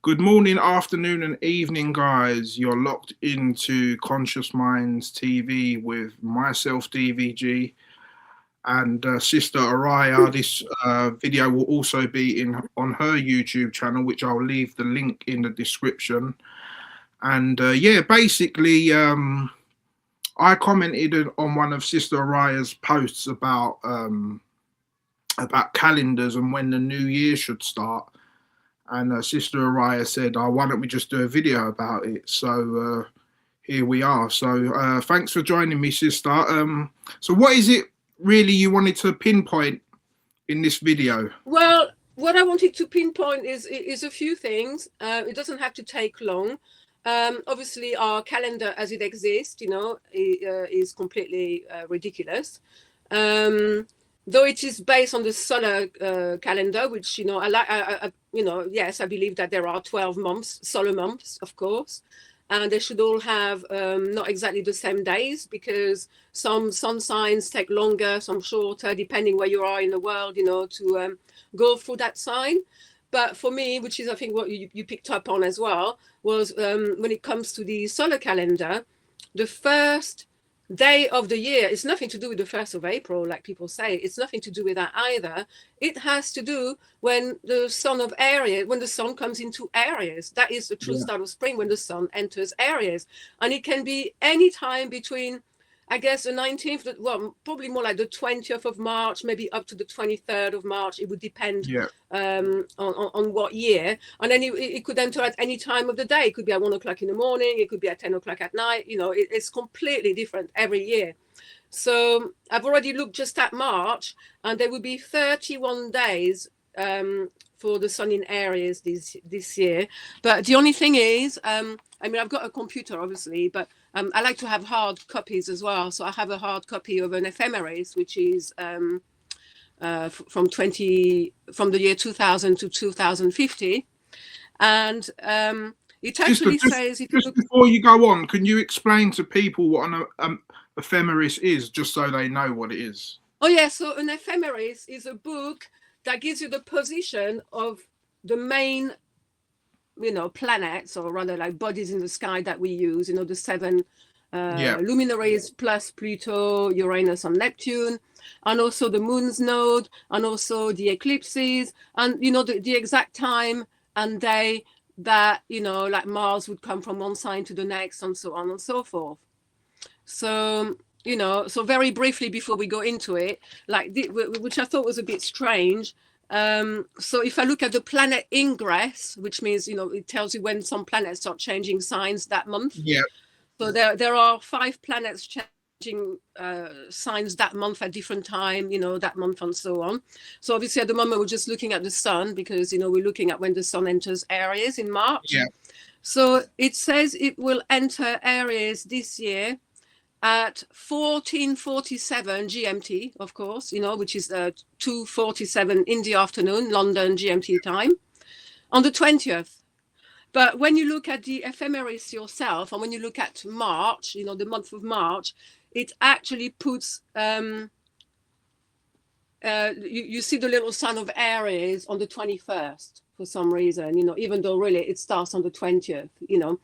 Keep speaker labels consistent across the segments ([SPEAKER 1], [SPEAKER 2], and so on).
[SPEAKER 1] Good morning, afternoon, and evening, guys. You're locked into Conscious Minds TV with myself, D.V.G, and Sister Araya. This video will also be on her YouTube channel, which I'll leave the link in the description. And yeah, basically, I commented on one of Sister Araya's posts about calendars and when the new year should start. And Sister Araya said, "Oh, why don't we just do a video about it?" So here we are. So thanks for joining me, Sister. So what is it really you wanted to pinpoint in this video?
[SPEAKER 2] Well, what I wanted to pinpoint is a few things. It doesn't have to take long. Obviously, our calendar as it exists, is completely ridiculous. Though it is based on the solar calendar, which yes, I believe that there are 12 months, solar months, of course, and they should all have not exactly the same days, because some sun signs take longer, some shorter, depending where you are in the world, to go through that sign. But for me, which is I think what you picked up on as well, was when it comes to the solar calendar, the first day of the year, it's nothing to do with the 1st of April, like people say. It's nothing to do with that either. It has to do when the when the sun comes into Aries. That is the true start of spring, when the sun enters Aries. And it can be any time between, I guess, the 19th, well, probably more like the 20th of March, maybe up to the 23rd of March. It would depend on what year. And then it could enter at any time of the day. It could be at 1 o'clock in the morning. It could be at 10 o'clock at night. It's completely different every year. So I've already looked just at March, and there will be 31 days for the sun in Aries this year. But the only thing is, I've got a computer, obviously, but I like to have hard copies as well. So I have a hard copy of an ephemeris, which is from the year 2000 to 2050. And it actually says...
[SPEAKER 1] Just before you go on, can you explain to people what an ephemeris is, just so they know what it is?
[SPEAKER 2] Oh, yeah. So an ephemeris is a book that gives you the position of the main planets, or rather like bodies in the sky that we use, the 7 luminaries plus Pluto, Uranus, and Neptune, and also the moon's node, and also the eclipses, and the exact time and day that like Mars would come from one sign to the next, and so on and so forth. So so very briefly before we go into it, which I thought was a bit strange. So if I look at the planet ingress, which means it tells you when some planets start changing signs that month.
[SPEAKER 1] Yeah.
[SPEAKER 2] So there are 5 planets changing signs that month at different time, that month, and so on. So obviously at the moment we're just looking at the sun, because we're looking at when the sun enters Aries in March.
[SPEAKER 1] Yeah. So
[SPEAKER 2] it says it will enter Aries this year at 14:47 GMT, of course, which is 2:47 in the afternoon, London GMT time, on the 20th. But when you look at the ephemeris yourself, and when you look at March, the month of March, it actually puts, you see the little sign of Aries on the 21st for some reason, even though really it starts on the 20th, Yeah.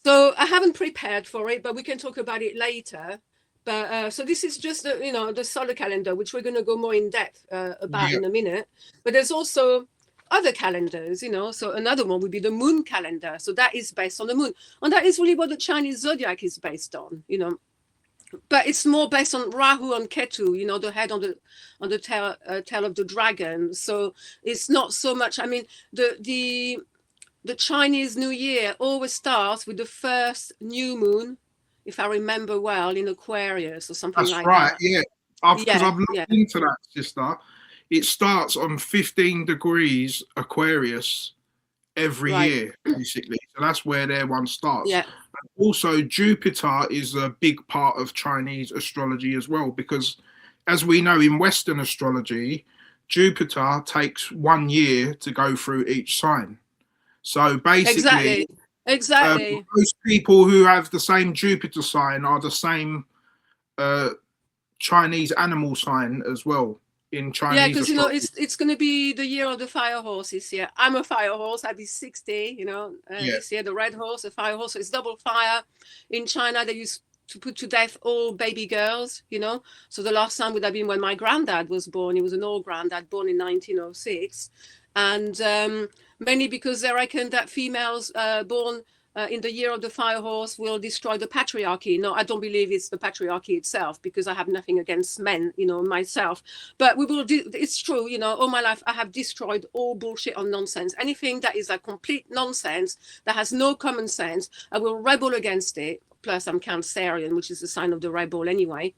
[SPEAKER 2] So I haven't prepared for it, but we can talk about it later. But so this is just the solar calendar, which we're going to go more in depth about in a minute. But there's also other calendars, So another one would be the moon calendar. So that is based on the moon, and that is really what the Chinese zodiac is based on, But it's more based on Rahu and Ketu, the head on the tail of the dragon. So it's not so much. The Chinese New Year always starts with the first new moon, if I remember well, in Aquarius or something like that.
[SPEAKER 1] That's right, yeah. Because I've looked into that, Sister. It starts on 15 degrees Aquarius every year, basically. So that's where their one starts.
[SPEAKER 2] Yeah.
[SPEAKER 1] And also, Jupiter is a big part of Chinese astrology as well, because as we know in Western astrology, Jupiter takes 1 year to go through each sign. So basically,
[SPEAKER 2] exactly.
[SPEAKER 1] Most people who have the same Jupiter sign are the same Chinese animal sign as well. in
[SPEAKER 2] Yeah,
[SPEAKER 1] Chinese
[SPEAKER 2] because
[SPEAKER 1] astrology.
[SPEAKER 2] it's going to be the year of the fire horse this year. I'm a fire horse. I'll be 60.
[SPEAKER 1] Yeah,
[SPEAKER 2] This year the red horse, the fire horse. So it's double fire. In China, they used to put to death all baby girls. So the last time would have been when my granddad was born. He was an old granddad, born in 1906, and mainly because they reckon that females born in the year of the fire horse will destroy the patriarchy. No, I don't believe it's the patriarchy itself, because I have nothing against men, myself. But we will do. It's true, all my life I have destroyed all bullshit and nonsense. Anything that is like complete nonsense, that has no common sense, I will rebel against it. Plus, I'm Cancerian, which is a sign of the rebel anyway.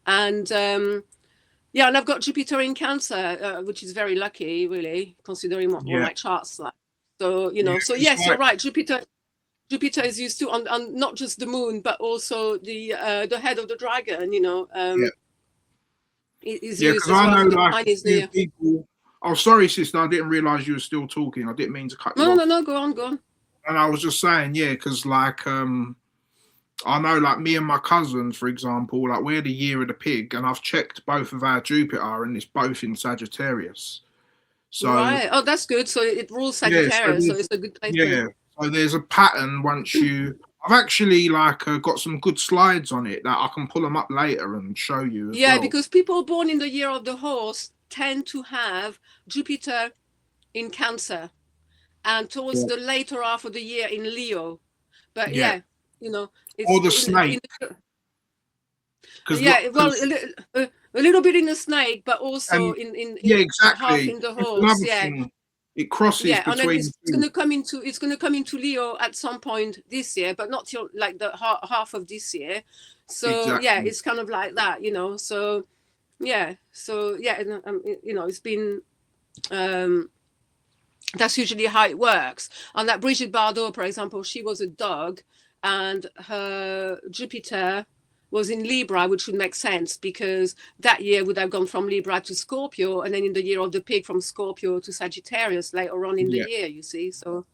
[SPEAKER 2] And yeah, and I've got Jupiter in Cancer, which is very lucky, really, considering what
[SPEAKER 1] yeah,
[SPEAKER 2] my chart's like. So,
[SPEAKER 1] yeah.
[SPEAKER 2] so
[SPEAKER 1] It's
[SPEAKER 2] yes, you're
[SPEAKER 1] like,
[SPEAKER 2] right. Jupiter is used to on not just the moon, but also the head of the dragon.
[SPEAKER 1] yeah,
[SPEAKER 2] Is
[SPEAKER 1] yeah.
[SPEAKER 2] used
[SPEAKER 1] Because
[SPEAKER 2] as
[SPEAKER 1] I
[SPEAKER 2] well
[SPEAKER 1] know
[SPEAKER 2] for the
[SPEAKER 1] like a
[SPEAKER 2] Chinese New
[SPEAKER 1] few
[SPEAKER 2] Year.
[SPEAKER 1] people. Oh, sorry, sister. I didn't realize you were still talking. I didn't mean to cut you
[SPEAKER 2] No, no,
[SPEAKER 1] off.
[SPEAKER 2] no. Go on, go on.
[SPEAKER 1] And I was just saying, yeah, because like I know like me and my cousins, for example, like we're the year of the pig, and I've checked both of our Jupiter, and it's both in Sagittarius. So
[SPEAKER 2] Right. Oh, that's good. So it rules
[SPEAKER 1] yeah, so
[SPEAKER 2] Sagittarius, so it's a good placement.
[SPEAKER 1] yeah, so there's a pattern once you. I've actually like got some good slides on it that I can pull them up later and show you as
[SPEAKER 2] Yeah,
[SPEAKER 1] well.
[SPEAKER 2] because people born in the year of the horse tend to have Jupiter in Cancer, and towards
[SPEAKER 1] Yeah.
[SPEAKER 2] the later half of the year in Leo. But
[SPEAKER 1] Yeah,
[SPEAKER 2] yeah, it's
[SPEAKER 1] or the snake, because
[SPEAKER 2] yeah, well,
[SPEAKER 1] because
[SPEAKER 2] a little bit in the snake, but also
[SPEAKER 1] and
[SPEAKER 2] in
[SPEAKER 1] yeah,
[SPEAKER 2] half
[SPEAKER 1] exactly.
[SPEAKER 2] in the
[SPEAKER 1] That's
[SPEAKER 2] horse.
[SPEAKER 1] another
[SPEAKER 2] Yeah,
[SPEAKER 1] thing. It crosses
[SPEAKER 2] yeah, and then
[SPEAKER 1] between
[SPEAKER 2] it's
[SPEAKER 1] the
[SPEAKER 2] going
[SPEAKER 1] two.
[SPEAKER 2] to come into Leo at some point this year, but not till like the half of this year. So yeah,
[SPEAKER 1] Exactly.
[SPEAKER 2] it's kind of like that. So yeah, and, it's been. That's usually how it works. And that Brigitte Bardot, for example, she was a dog, and her Jupiter was in Libra, which would make sense because that year would have gone from Libra to Scorpio, and then in the year of the pig from Scorpio to Sagittarius later on in the
[SPEAKER 1] Yeah,
[SPEAKER 2] year, you see. So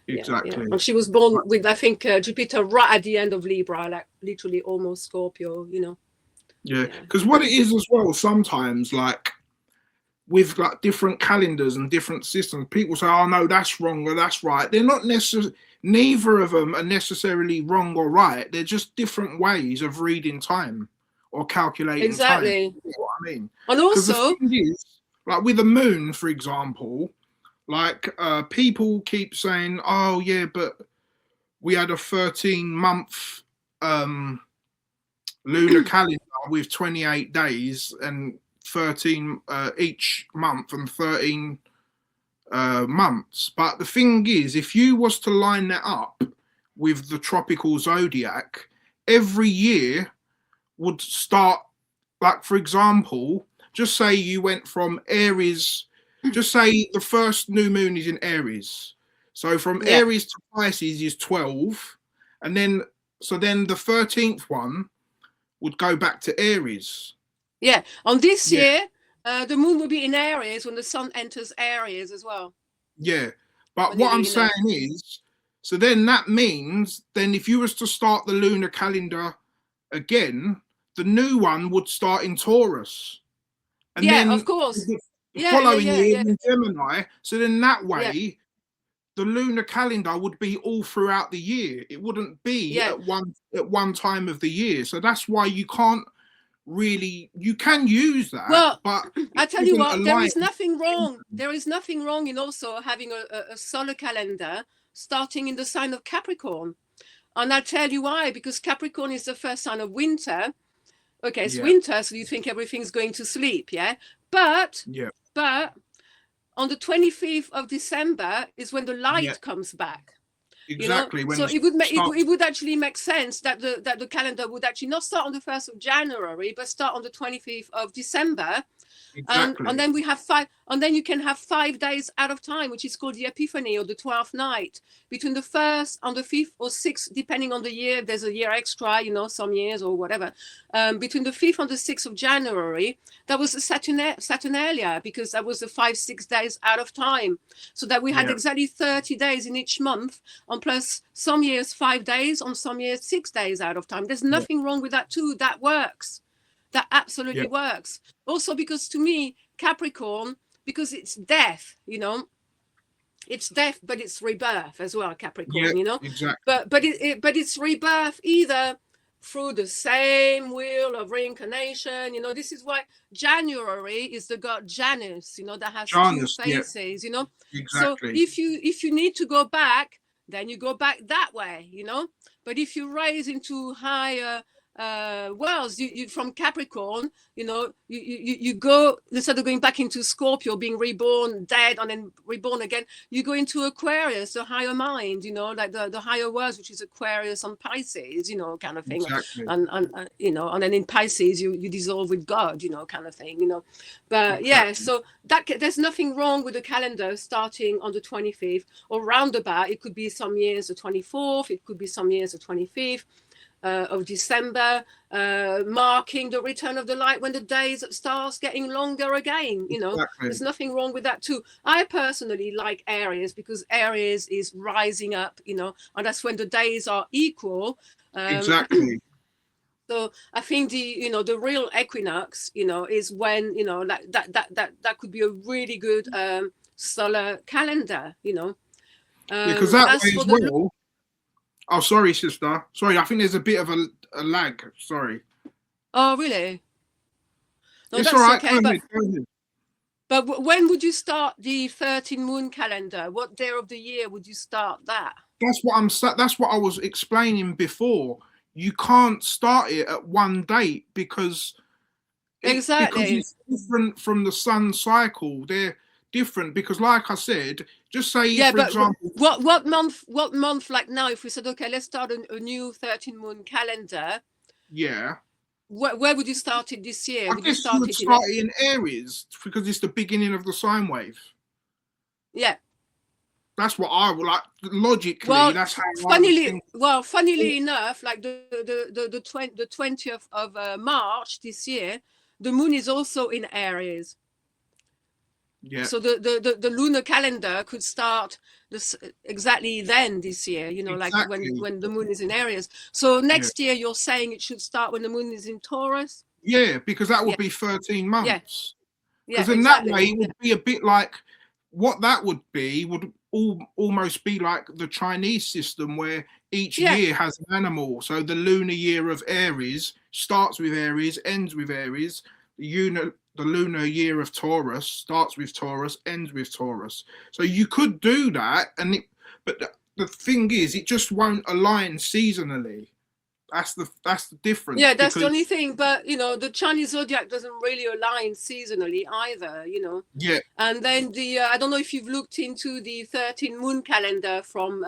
[SPEAKER 2] yeah.
[SPEAKER 1] exactly.
[SPEAKER 2] And she was born with, I think, Jupiter right at the end of Libra, like literally almost Scorpio.
[SPEAKER 1] Yeah,
[SPEAKER 2] Yeah.
[SPEAKER 1] because what it is as well, sometimes like with like different calendars and different systems, people say, "Oh no, that's wrong or that's right." They're not necessarily. Neither of them are necessarily wrong or right. They're just different ways of reading time or calculating time.
[SPEAKER 2] Exactly.
[SPEAKER 1] You know what I mean?
[SPEAKER 2] And
[SPEAKER 1] Because the
[SPEAKER 2] also,
[SPEAKER 1] thing is, like with the moon, for example, like people keep saying, "Oh yeah, but we had a 13-month lunar calendar with 28 days and 13 each month and 13 months." But the thing is, if you was to line that up with the tropical zodiac, every year would start, like for example, just say you went from Aries, just say the first new moon is in Aries. So from
[SPEAKER 2] yeah,
[SPEAKER 1] Aries to Pisces is 12, and then the 13th one would go back to Aries.
[SPEAKER 2] yeah. On this
[SPEAKER 1] Yeah,
[SPEAKER 2] year, the moon will be in Aries when the sun enters Aries as well.
[SPEAKER 1] yeah. But what
[SPEAKER 2] Funnily
[SPEAKER 1] I'm saying
[SPEAKER 2] enough.
[SPEAKER 1] is, so then that means then if you was to start the lunar calendar again, the new one would start in Taurus. And
[SPEAKER 2] Yeah,
[SPEAKER 1] then
[SPEAKER 2] of course.
[SPEAKER 1] the
[SPEAKER 2] Yeah, yeah,
[SPEAKER 1] following
[SPEAKER 2] yeah,
[SPEAKER 1] year
[SPEAKER 2] yeah,
[SPEAKER 1] in Gemini. So then that
[SPEAKER 2] yeah,
[SPEAKER 1] way, the lunar calendar would be all throughout the year. It wouldn't be
[SPEAKER 2] yeah.
[SPEAKER 1] at one time of the year. So that's why you can't really, you can use that,
[SPEAKER 2] Well,
[SPEAKER 1] but
[SPEAKER 2] I
[SPEAKER 1] it
[SPEAKER 2] tell you
[SPEAKER 1] doesn't
[SPEAKER 2] what, there
[SPEAKER 1] align.
[SPEAKER 2] is nothing wrong. There is nothing wrong in also having a solar calendar starting in the sign of Capricorn. And I'll tell you why, because Capricorn is the first sign of winter. Okay, it's
[SPEAKER 1] Yeah,
[SPEAKER 2] winter, so you think everything's going to sleep, yeah? But
[SPEAKER 1] yeah,
[SPEAKER 2] on the 25th of December is when the
[SPEAKER 1] yeah,
[SPEAKER 2] light comes back.
[SPEAKER 1] exactly. When
[SPEAKER 2] So
[SPEAKER 1] the
[SPEAKER 2] it would
[SPEAKER 1] start,
[SPEAKER 2] it would actually make sense that the calendar would actually not start on the 1st of January, but start on the 25th of December. And
[SPEAKER 1] exactly.
[SPEAKER 2] then we have and then you can have 5 days out of time, which is called the Epiphany, or the 12th night, between the 1st and the 5th or 6th, depending on the year. There's a year extra, some years or whatever. Between the 5th and the 6th of January, that was a Saturnalia, because that was the 5-6 days out of time. So that we had
[SPEAKER 1] Yeah,
[SPEAKER 2] exactly 30 days in each month, and plus some years 5 days, on some years 6 days out of time. There's
[SPEAKER 1] yeah,
[SPEAKER 2] nothing wrong with that too. That works. That absolutely works. Also, because to me, Capricorn, because it's death, you know, it's death, but it's rebirth as well, Capricorn, you know.
[SPEAKER 1] Exactly.
[SPEAKER 2] But it's rebirth either through the same wheel of reincarnation, you know. This is why January is the god Janus, you know, that has
[SPEAKER 1] Janus,
[SPEAKER 2] two faces, you know.
[SPEAKER 1] Exactly.
[SPEAKER 2] So if you need to go back, then you go back that way, you know. But if you raise into higher worlds, you from Capricorn, you know, you go, instead of going back into Scorpio, being reborn, dead, and then reborn again, you go into Aquarius, the higher mind, you know, like the higher worlds, which is Aquarius and Pisces, you know, kind of thing.
[SPEAKER 1] Exactly.
[SPEAKER 2] And you know, and then in Pisces you dissolve with God, you know, kind of thing, you know. But yeah, so that there's nothing wrong with the calendar starting on the 25th or roundabout. It could be some years the 24th, it could be some years the 25th of December, marking the return of the light when the days starts getting longer again. You know, there's nothing wrong with that too. I personally like Aries because Aries is rising up, you know, and that's when the days are equal.
[SPEAKER 1] Exactly.
[SPEAKER 2] So I think the real equinox, you know, is when, you know, like that could be a really good solar calendar, you know.
[SPEAKER 1] Because that way as well. Oh, sorry, sister. Sorry, I think there's a bit of a lag. Sorry.
[SPEAKER 2] Oh, really? No,
[SPEAKER 1] it's
[SPEAKER 2] that's
[SPEAKER 1] all right.
[SPEAKER 2] okay.
[SPEAKER 1] Go ahead.
[SPEAKER 2] But when would you start the 13 moon calendar? What day of the year would you start that?
[SPEAKER 1] That's what I was explaining before. You can't start it at one date because it's different from the sun cycle. They're different because, like I said, just say for example,
[SPEAKER 2] what month like now, if we said, okay, let's start a new 13 moon calendar, where would you start it this year?
[SPEAKER 1] I guess you would start it in Aries because it's the beginning of the sine wave. That's what I would like. Logically, that's how.
[SPEAKER 2] Funnily enough, like the 20th of March this year, the moon is also in Aries. So the lunar calendar could start exactly then this year, you know, like when the moon is in Aries. So next year you're saying it should start when the moon is in Taurus?
[SPEAKER 1] Yeah, because that would be 13 months. Because in
[SPEAKER 2] exactly.
[SPEAKER 1] that way it would be a bit like what that would be would almost be like the Chinese system where each year has an animal. So the lunar year of Aries starts with Aries, ends with Aries. The lunar year of Taurus starts with Taurus, ends with Taurus. So you could do that, but the thing is, it just won't align seasonally. That's the difference.
[SPEAKER 2] Yeah, that's the only thing. But you know, the Chinese zodiac doesn't really align seasonally either. You know.
[SPEAKER 1] Yeah.
[SPEAKER 2] And then I don't know if you've looked into the 13 moon calendar from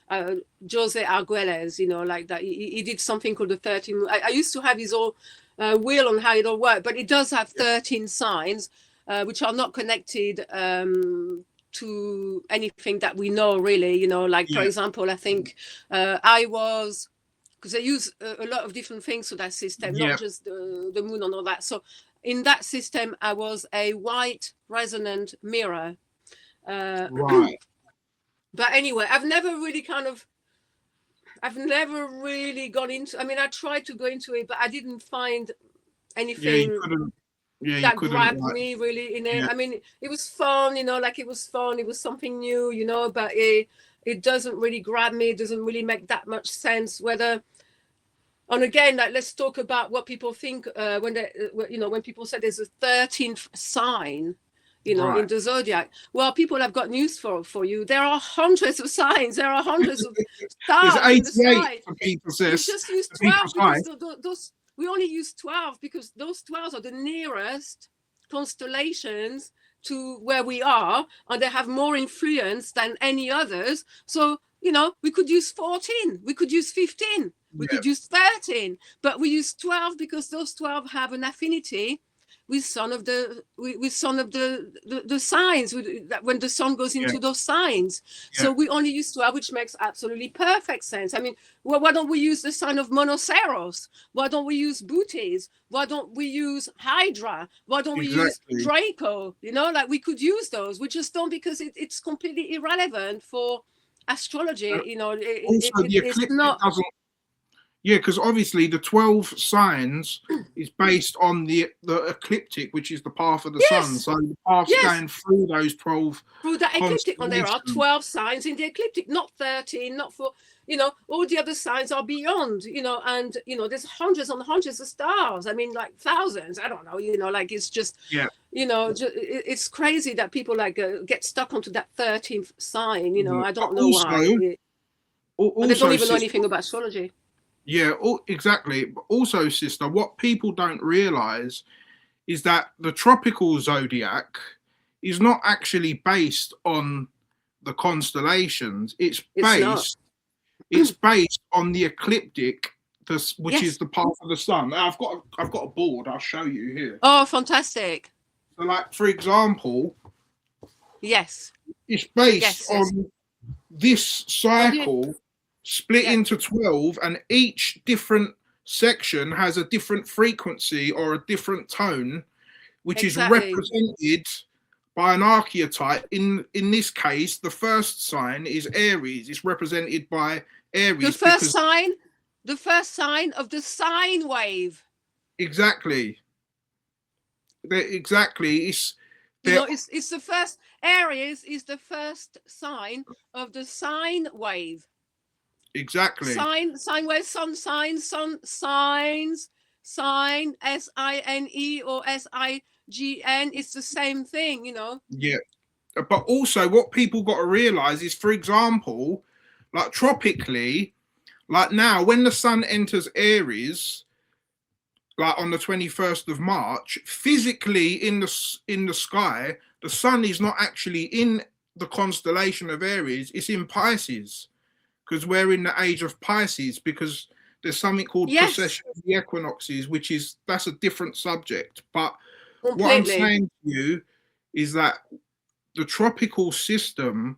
[SPEAKER 2] Jose Arguelles. You know, like that. He did something called the 13. I used to have his whole wheel on how it all worked, but it does have 13 signs, which are not connected to anything that we know really. You know, like for example, I think I was. Because they use a lot of different things to that system, not just the moon and all that. So in that system, I was a white resonant mirror.
[SPEAKER 1] Right.
[SPEAKER 2] But anyway, I've never really gone into, I mean, I tried to go into it, but I didn't find anything that grabbed me really in it. I mean, it was fun, you know, like it was fun. It was something new, you know, but it doesn't really grab me. It doesn't really make that much sense and again, like, let's talk about what people think when people say there's a 13th sign, you know, in the zodiac. Well, people have got news for you. There are hundreds of signs. There are hundreds of stars.
[SPEAKER 1] There's 88 for people.
[SPEAKER 2] We just use 12 because those we only use 12 because those 12 are the nearest constellations to where we are, and they have more influence than any others. So, you know, we could use 14, we could use 15, we could use 13, but we use 12 because those 12 have an affinity with some of the signs when the sun goes into those signs. So we only use 12, which makes absolutely perfect sense. I mean, why don't we use the sign of Monoceros? Why don't we use Bootes? Why don't we use Hydra? Why don't we use Draco? You know, like we could use those. We just don't because it's completely irrelevant for astrology. You know,
[SPEAKER 1] it's not. Yeah, because obviously the 12 signs is based on the ecliptic, which is the path of the sun.
[SPEAKER 2] Yes,
[SPEAKER 1] So the path's
[SPEAKER 2] yes.
[SPEAKER 1] going through those 12
[SPEAKER 2] Through the ecliptic, and there are
[SPEAKER 1] constellations.
[SPEAKER 2] 12 signs in the ecliptic, not 13, not for, all the other signs are beyond, and, there's hundreds and hundreds of stars. I mean, like thousands, I don't know, like it's just,
[SPEAKER 1] Yeah.
[SPEAKER 2] it's crazy that people like get stuck onto that 13th sign,
[SPEAKER 1] Yeah.
[SPEAKER 2] I
[SPEAKER 1] But
[SPEAKER 2] don't know why.
[SPEAKER 1] also,
[SPEAKER 2] But they don't even know
[SPEAKER 1] sister,
[SPEAKER 2] anything about astrology.
[SPEAKER 1] yeah, exactly. But also, sister, what people don't realize is that the tropical zodiac is not actually based on the constellations.
[SPEAKER 2] It's not.
[SPEAKER 1] It's based on the ecliptic, which is
[SPEAKER 2] Yes.
[SPEAKER 1] the path of the sun. Now, I've got a board. I'll show you here.
[SPEAKER 2] Oh, fantastic.
[SPEAKER 1] So, like for example,
[SPEAKER 2] Yes.
[SPEAKER 1] it's based
[SPEAKER 2] Yes, yes.
[SPEAKER 1] on this cycle split
[SPEAKER 2] Yeah,
[SPEAKER 1] into 12, and each different section has a different frequency or a different tone, which is
[SPEAKER 2] exactly.
[SPEAKER 1] represented by an archetype. In this case, the first sign is Aries. It's represented by Aries
[SPEAKER 2] The first sign of the sine wave.
[SPEAKER 1] exactly. Exactly.
[SPEAKER 2] It's the first. Aries is the first sign of the sine wave.
[SPEAKER 1] Exactly.
[SPEAKER 2] Sine wave, sun signs, signs, sine, SINE or SIGN. It's the same thing,
[SPEAKER 1] Yeah. But also, what people got to realize is, for example, like tropically, like now, when the sun enters Aries, like on the 21st of March, physically in the sky, the sun is not actually in the constellation of Aries, it's in Pisces, because we're in the age of Pisces, because there's something called precession of the equinoxes, that's a different subject. But
[SPEAKER 2] completely.
[SPEAKER 1] what I'm saying to you is that the tropical system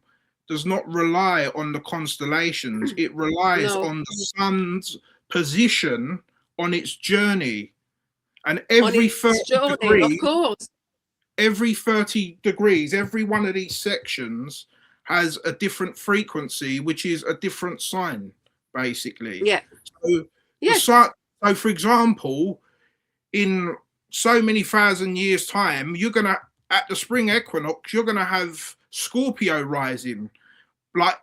[SPEAKER 1] does not rely on the constellations. It relies on the sun's position on its journey. And every 30 degrees,
[SPEAKER 2] of course.
[SPEAKER 1] every 30 degrees, every one of these sections has a different frequency, which is a different sign, basically.
[SPEAKER 2] Yeah.
[SPEAKER 1] So, so for example, in so many thousand years' time, at the spring equinox, you're gonna have Scorpio rising, like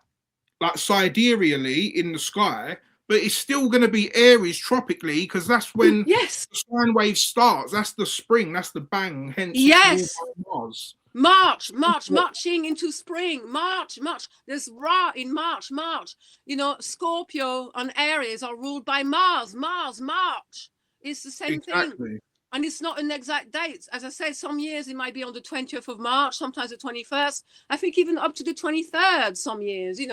[SPEAKER 1] sidereally in the sky, but it's still going to be Aries tropically, because that's when the sine wave starts. That's the spring. That's the bang. Hence, it's Mars.
[SPEAKER 2] Marching into spring. March. There's Ra in March. Scorpio and Aries are ruled by Mars. March. It's the same thing. And it's not an exact date. As I say, some years it might be on the 20th of March, sometimes the 21st. I think even up to the 23rd some years, It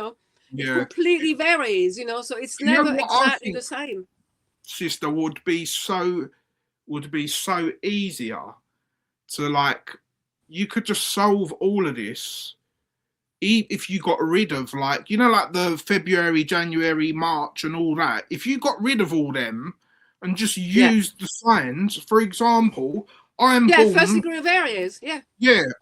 [SPEAKER 2] completely varies, so it's never exactly the same.
[SPEAKER 1] Sister, would be so easier to you could just solve all of this if you got rid of like the February, January, March and all that. If you got rid of all them and just use the signs, for example, I'm born
[SPEAKER 2] first degree of Aries,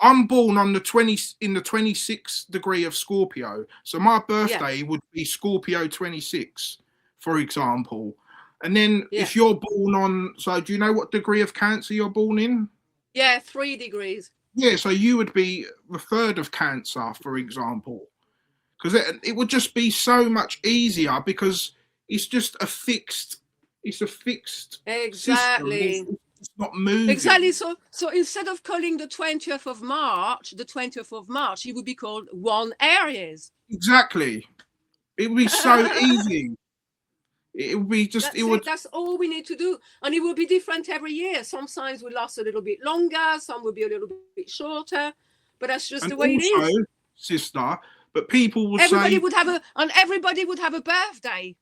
[SPEAKER 1] I'm born on the 26th degree of Scorpio, so my birthday would be Scorpio 26, for example. And then if you're born on, so do you know what degree of Cancer you're born in?
[SPEAKER 2] 3 degrees.
[SPEAKER 1] Yeah, so you would be the 3rd of Cancer, for example, because it would just be so much easier, because it's just a fixed
[SPEAKER 2] exactly
[SPEAKER 1] system. It's not moving.
[SPEAKER 2] Exactly. So instead of calling the 20th of March, it would be called 1 Aries.
[SPEAKER 1] Exactly. It would be so easy. It would be just.
[SPEAKER 2] That's all we need to do, and it will be different every year. Some signs will last a little bit longer, some will be a little bit shorter, but that's just the way it is,
[SPEAKER 1] sister. But people would
[SPEAKER 2] everybody would have a birthday.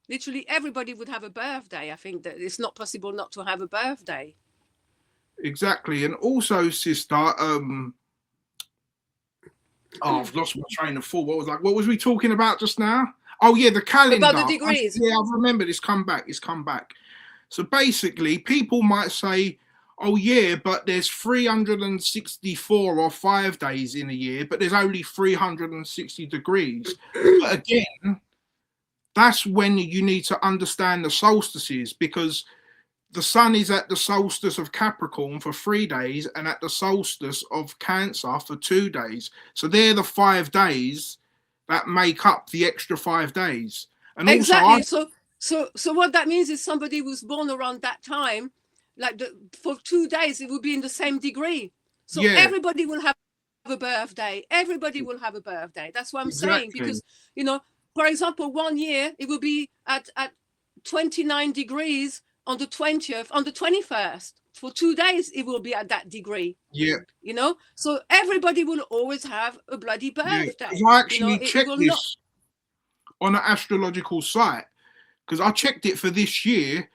[SPEAKER 2] Literally everybody would have a birthday. I think that it's not possible not to have a birthday.
[SPEAKER 1] Exactly. And also, sister, I've lost my train of thought. What was we talking about just now? Oh yeah, the calendar.
[SPEAKER 2] About the degrees.
[SPEAKER 1] I've remembered. It's come back. So basically, people might say, oh yeah, but there's 364 or 5 days in a year, but there's only 360 degrees. But again, that's when you need to understand the solstices, because the sun is at the solstice of Capricorn for 3 days and at the solstice of Cancer for 2 days. So they're the 5 days that make up the extra 5 days. And
[SPEAKER 2] Exactly.
[SPEAKER 1] also,
[SPEAKER 2] So what that means is somebody who's born around that time, like for 2 days, it will be in the same degree. So
[SPEAKER 1] yeah,
[SPEAKER 2] everybody will have a birthday. Everybody will have a birthday. That's what I'm saying.
[SPEAKER 1] exactly.
[SPEAKER 2] Because, for example, 1 year it will be at 29 degrees on the 20th, on the 21st. For 2 days, it will be at that degree.
[SPEAKER 1] Yeah,
[SPEAKER 2] So everybody will always have a bloody
[SPEAKER 1] yeah. Because
[SPEAKER 2] birthday.
[SPEAKER 1] I actually
[SPEAKER 2] It
[SPEAKER 1] checked
[SPEAKER 2] will not.
[SPEAKER 1] this on an astrological site, because I checked it for this year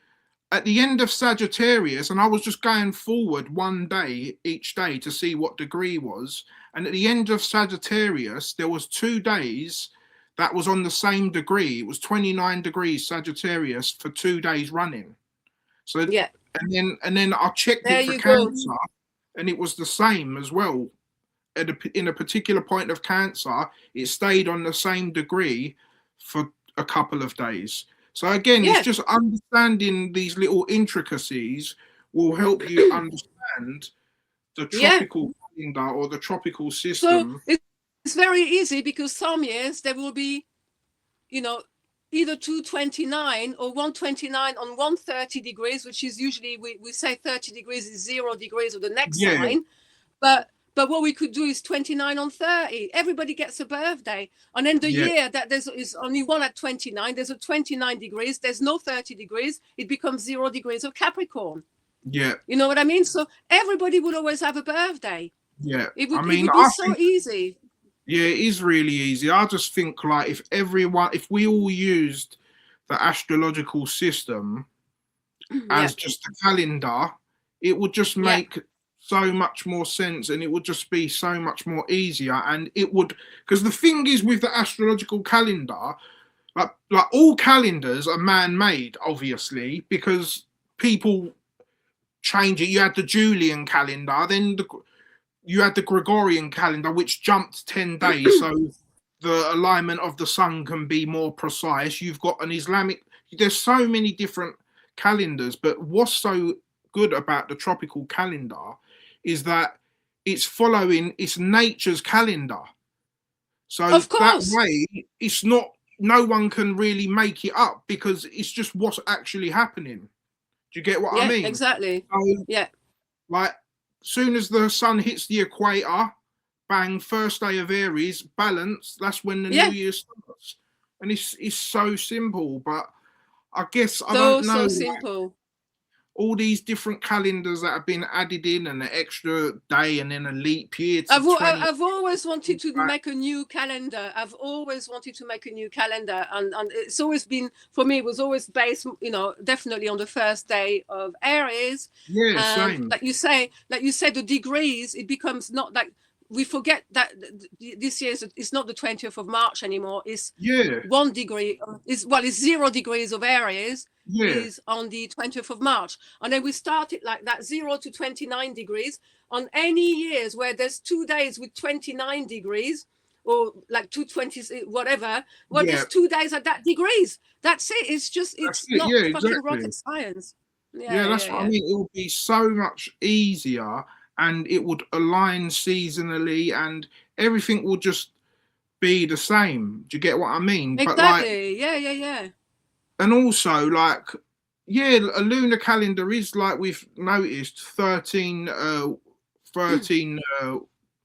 [SPEAKER 1] at the end of Sagittarius, and I was just going forward one day each day to see what degree was. And at the end of Sagittarius, there was 2 days that was on the same degree. It was 29 degrees Sagittarius for 2 days running. So
[SPEAKER 2] Yeah.
[SPEAKER 1] and then I checked
[SPEAKER 2] There
[SPEAKER 1] it for
[SPEAKER 2] you go.
[SPEAKER 1] Cancer, and it was the same as well. In a particular point of Cancer, it stayed on the same degree for a couple of days. So again, it's
[SPEAKER 2] Yeah.
[SPEAKER 1] just understanding these little intricacies will help you understand the
[SPEAKER 2] Yeah.
[SPEAKER 1] tropical calendar or the tropical
[SPEAKER 2] So
[SPEAKER 1] system.
[SPEAKER 2] it's very easy, because some years there will be, either 229 or 129 on 130 degrees, which is usually, we say 30 degrees is 0 degrees of the next
[SPEAKER 1] Yeah,
[SPEAKER 2] sign. But what we could do is 29 on 30. Everybody gets a birthday. And then the
[SPEAKER 1] yeah,
[SPEAKER 2] year that is only one at 29, there's a 29 degrees, there's no 30 degrees, it becomes 0 degrees of Capricorn.
[SPEAKER 1] yeah,
[SPEAKER 2] You know what I mean? So everybody would always have a birthday.
[SPEAKER 1] yeah.
[SPEAKER 2] It
[SPEAKER 1] I
[SPEAKER 2] would
[SPEAKER 1] mean,
[SPEAKER 2] be
[SPEAKER 1] I
[SPEAKER 2] so
[SPEAKER 1] think,
[SPEAKER 2] easy.
[SPEAKER 1] yeah, it is really easy. I just think, like, if we all used the astrological system
[SPEAKER 2] Yeah.
[SPEAKER 1] as just a calendar, it would just
[SPEAKER 2] Yeah.
[SPEAKER 1] make so much more sense, and it would just be so much more easier. And it would, because the thing is with the astrological calendar, like all calendars are man-made, obviously, because people change it. You had the Julian calendar, then you had the Gregorian calendar, which jumped 10 days, so the alignment of the sun can be more precise. You've got an Islamic, there's so many different calendars, but what's so good about the tropical calendar is that it's nature's calendar. So
[SPEAKER 2] Of
[SPEAKER 1] that
[SPEAKER 2] course.
[SPEAKER 1] way, it's not, no one can really make it up, because it's just what's actually happening. Do you get what I
[SPEAKER 2] Yeah,
[SPEAKER 1] mean?
[SPEAKER 2] exactly.
[SPEAKER 1] So,
[SPEAKER 2] Yeah.
[SPEAKER 1] like, soon as the sun hits the equator, bang, first day of Aries, balance, that's when the new
[SPEAKER 2] Yeah.
[SPEAKER 1] year starts. And it's so simple, but I guess I
[SPEAKER 2] So,
[SPEAKER 1] don't know,
[SPEAKER 2] so
[SPEAKER 1] like,
[SPEAKER 2] simple.
[SPEAKER 1] all these different calendars that have been added in, and an extra day, and then a leap year to
[SPEAKER 2] I've always wanted to
[SPEAKER 1] 20.
[SPEAKER 2] make a new calendar. I've always wanted to make a new calendar, and it's always been, for me, it was always based, definitely on the first day of Aries.
[SPEAKER 1] Yeah,
[SPEAKER 2] And
[SPEAKER 1] same.
[SPEAKER 2] like you say, the degrees, it becomes not like, we forget that this year it's not the 20th of March anymore. It's
[SPEAKER 1] Yeah,
[SPEAKER 2] 1 degree, it's 0 degrees of Aries
[SPEAKER 1] yeah,
[SPEAKER 2] is on the 20th of March. And then we started like that, 0 to 29 degrees. On any years where there's 2 days with 29 degrees, or like 220, whatever, well,
[SPEAKER 1] yeah.
[SPEAKER 2] there's 2 days at that degrees. That's it.
[SPEAKER 1] That's
[SPEAKER 2] It's
[SPEAKER 1] it.
[SPEAKER 2] not
[SPEAKER 1] Yeah,
[SPEAKER 2] fucking
[SPEAKER 1] exactly.
[SPEAKER 2] rocket science.
[SPEAKER 1] Yeah,
[SPEAKER 2] Yeah,
[SPEAKER 1] that's
[SPEAKER 2] yeah,
[SPEAKER 1] what I
[SPEAKER 2] yeah.
[SPEAKER 1] mean. It would be so much easier, and it would align seasonally, and everything will just be the same. Do you get what I mean? But like,
[SPEAKER 2] Exactly. Yeah, yeah, yeah.
[SPEAKER 1] and also like, yeah, a lunar calendar is, like we've noticed, 13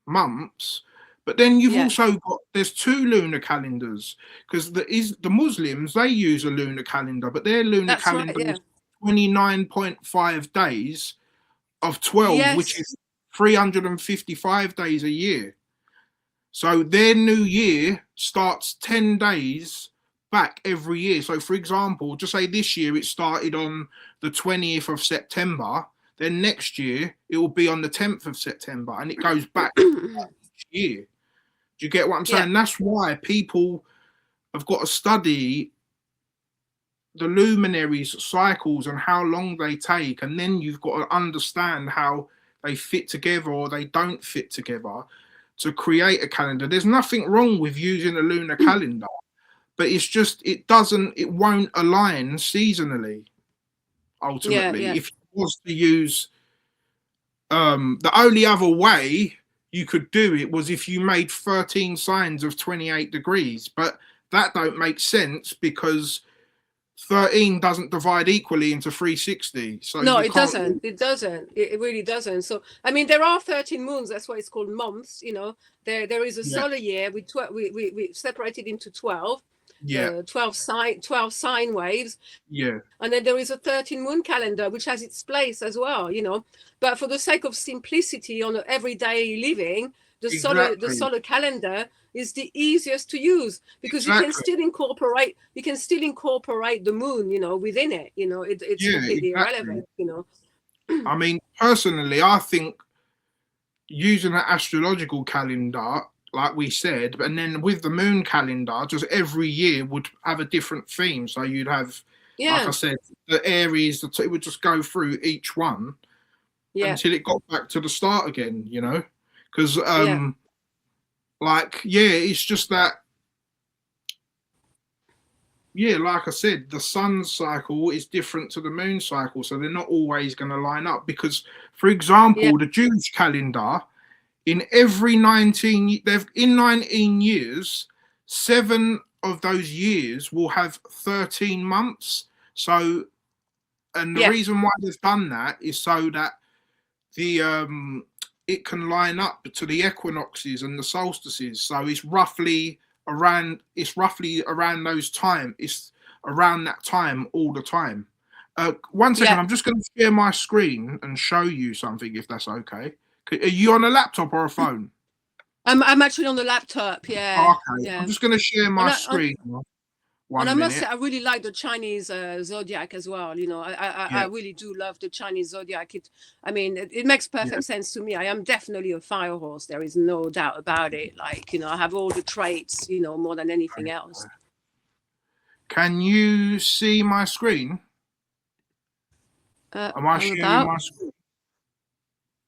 [SPEAKER 1] months. But then you've
[SPEAKER 2] Yeah.
[SPEAKER 1] also got, there's two lunar calendars, because the Muslims, they use a lunar calendar, but their lunar
[SPEAKER 2] That's right.
[SPEAKER 1] calendar
[SPEAKER 2] Yeah.
[SPEAKER 1] is 29.5 days of 12, which
[SPEAKER 2] Yes.
[SPEAKER 1] is 355 days a year. So their new year starts 10 days back every year. So, for example, just say this year it started on the 20th of September, then next year it will be on the 10th of September, and it goes back each year. Do you get what I'm
[SPEAKER 2] Yeah.
[SPEAKER 1] saying? That's why people have got to study the luminaries' cycles and how long they take, and then you've got to understand how they fit together or they don't fit together to create a calendar. There's nothing wrong with using a lunar calendar, but it's just it won't align seasonally. Ultimately,
[SPEAKER 2] yeah,
[SPEAKER 1] if you was to use the only other way you could do it was if you made 13 signs of 28 degrees, but that don't make sense because 13 doesn't divide equally into 360. So
[SPEAKER 2] no,
[SPEAKER 1] you
[SPEAKER 2] it
[SPEAKER 1] can't.
[SPEAKER 2] doesn't. It really doesn't. So I mean, there are 13 moons. That's why it's called months. There is a
[SPEAKER 1] Yeah,
[SPEAKER 2] solar year. We separated into 12,
[SPEAKER 1] yeah,
[SPEAKER 2] 12 sine waves.
[SPEAKER 1] yeah,
[SPEAKER 2] And then there is a 13 moon calendar, which has its place as well. But for the sake of simplicity on everyday living, the
[SPEAKER 1] exactly,
[SPEAKER 2] solar calendar is the easiest to use because
[SPEAKER 1] exactly.
[SPEAKER 2] you can still incorporate the moon, within it. It's
[SPEAKER 1] Yeah,
[SPEAKER 2] completely
[SPEAKER 1] exactly.
[SPEAKER 2] irrelevant.
[SPEAKER 1] I mean, personally, I think using an astrological calendar, like we said, and then with the moon calendar, just every year would have a different theme. So you'd have, like I
[SPEAKER 2] Yeah,
[SPEAKER 1] said, the Aries, it would just go through each one
[SPEAKER 2] yeah,
[SPEAKER 1] until it got back to the start again, Because,
[SPEAKER 2] yeah,
[SPEAKER 1] yeah, it's just that, yeah, like I said, the sun cycle is different to the moon cycle. So they're not always going to line up. Because, for
[SPEAKER 2] yeah,
[SPEAKER 1] example, the Jewish calendar, in every 19 years, 7 of those years will have 13 months. So, and the
[SPEAKER 2] yeah,
[SPEAKER 1] reason why they've done that is so that the it can line up to the equinoxes and the solstices. So it's roughly around those time. It's around that time all the time. One second,
[SPEAKER 2] yeah.
[SPEAKER 1] I'm just going to share my screen and show you something if that's okay. Are you on a laptop or a phone?
[SPEAKER 2] I'm actually on the laptop. Yeah,
[SPEAKER 1] Okay, I'm
[SPEAKER 2] yeah.
[SPEAKER 1] just going to share
[SPEAKER 2] And
[SPEAKER 1] my
[SPEAKER 2] I,
[SPEAKER 1] screen.
[SPEAKER 2] And I
[SPEAKER 1] One
[SPEAKER 2] must say,
[SPEAKER 1] minute.
[SPEAKER 2] I really like the Chinese zodiac as well. I
[SPEAKER 1] Yeah,
[SPEAKER 2] really do love the Chinese zodiac. It makes
[SPEAKER 1] yeah.
[SPEAKER 2] perfect sense to me. I am definitely a fire horse. There is no doubt about it. I have all the traits, more than anything else.
[SPEAKER 1] Can you see my screen? Am I
[SPEAKER 2] I'm
[SPEAKER 1] sharing
[SPEAKER 2] about.
[SPEAKER 1] my screen?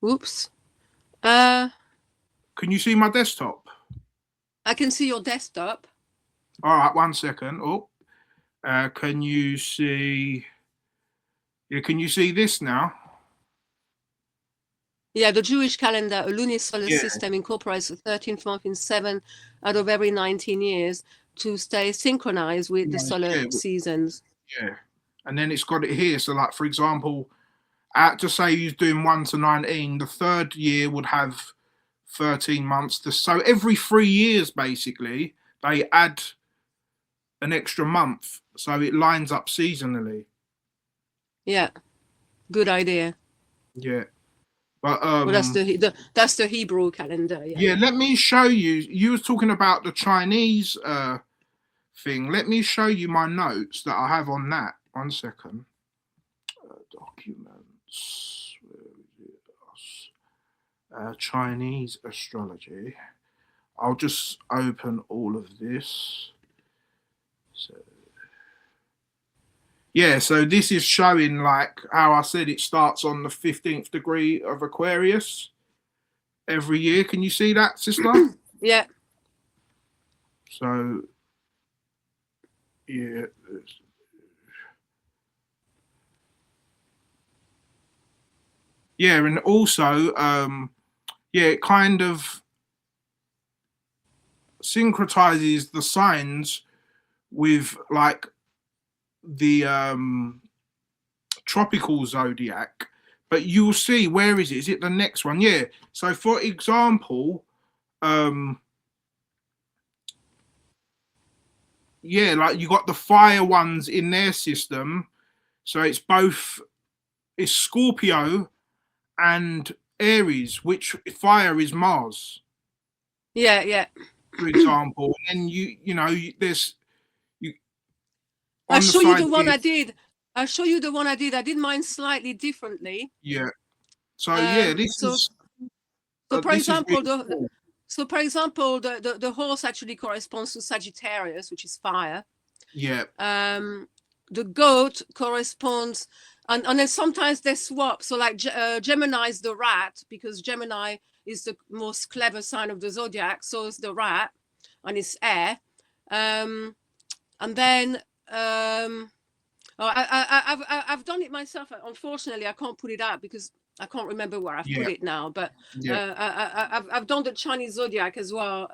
[SPEAKER 2] Oops. Uh,
[SPEAKER 1] Can you see my desktop?
[SPEAKER 2] I can see your desktop.
[SPEAKER 1] All right, one second. Oh, can you see? Yeah, can you see this now?
[SPEAKER 2] Yeah, the Jewish calendar, a lunar solar
[SPEAKER 1] Yeah,
[SPEAKER 2] system, incorporates the 13th month in 7 out of every 19 years to stay synchronized with the solar
[SPEAKER 1] yeah,
[SPEAKER 2] seasons.
[SPEAKER 1] yeah. And then it's got it here. So, like for example, to say he's doing 1 to 19, the third year would have 13 months. So every 3 years, basically, they add an extra month, so it lines up seasonally.
[SPEAKER 2] Yeah, good idea.
[SPEAKER 1] Yeah, but
[SPEAKER 2] Well, that's the Hebrew calendar. Yeah.
[SPEAKER 1] yeah. Let me show you. You was talking about the Chinese thing. Let me show you my notes that I have on that. One second. Documents. Where is it? Chinese astrology. I'll just open all of this. So yeah, so this is showing like how I said it starts on the 15th degree of Aquarius every year. Can you see that, sister?
[SPEAKER 2] Yeah.
[SPEAKER 1] So yeah, yeah, and also yeah, it kind of syncretizes the signs with like the tropical zodiac. But you'll see, where is it? Is it the next one? Yeah. So for example, um yeah, like you got the fire ones in their system. So it's Scorpio and Aries, which fire is Mars,
[SPEAKER 2] Yeah. Yeah.
[SPEAKER 1] for example. And then there's you
[SPEAKER 2] I'll
[SPEAKER 1] on the
[SPEAKER 2] show you
[SPEAKER 1] side
[SPEAKER 2] the one
[SPEAKER 1] here.
[SPEAKER 2] I did. I'll show you the one I did. I did mine slightly differently.
[SPEAKER 1] Yeah. So yeah,
[SPEAKER 2] So for
[SPEAKER 1] this is
[SPEAKER 2] example,
[SPEAKER 1] really cool.
[SPEAKER 2] the horse actually corresponds to Sagittarius, which is fire.
[SPEAKER 1] Yeah.
[SPEAKER 2] The goat corresponds, and then sometimes they swap. So like Gemini is the rat because Gemini is the most clever sign of the zodiac. So is the rat, and it's air. And then I've done it myself. Unfortunately, I can't put it out because I can't remember where I've put
[SPEAKER 1] Yeah,
[SPEAKER 2] it now. But
[SPEAKER 1] yeah,
[SPEAKER 2] I've done the Chinese zodiac as well,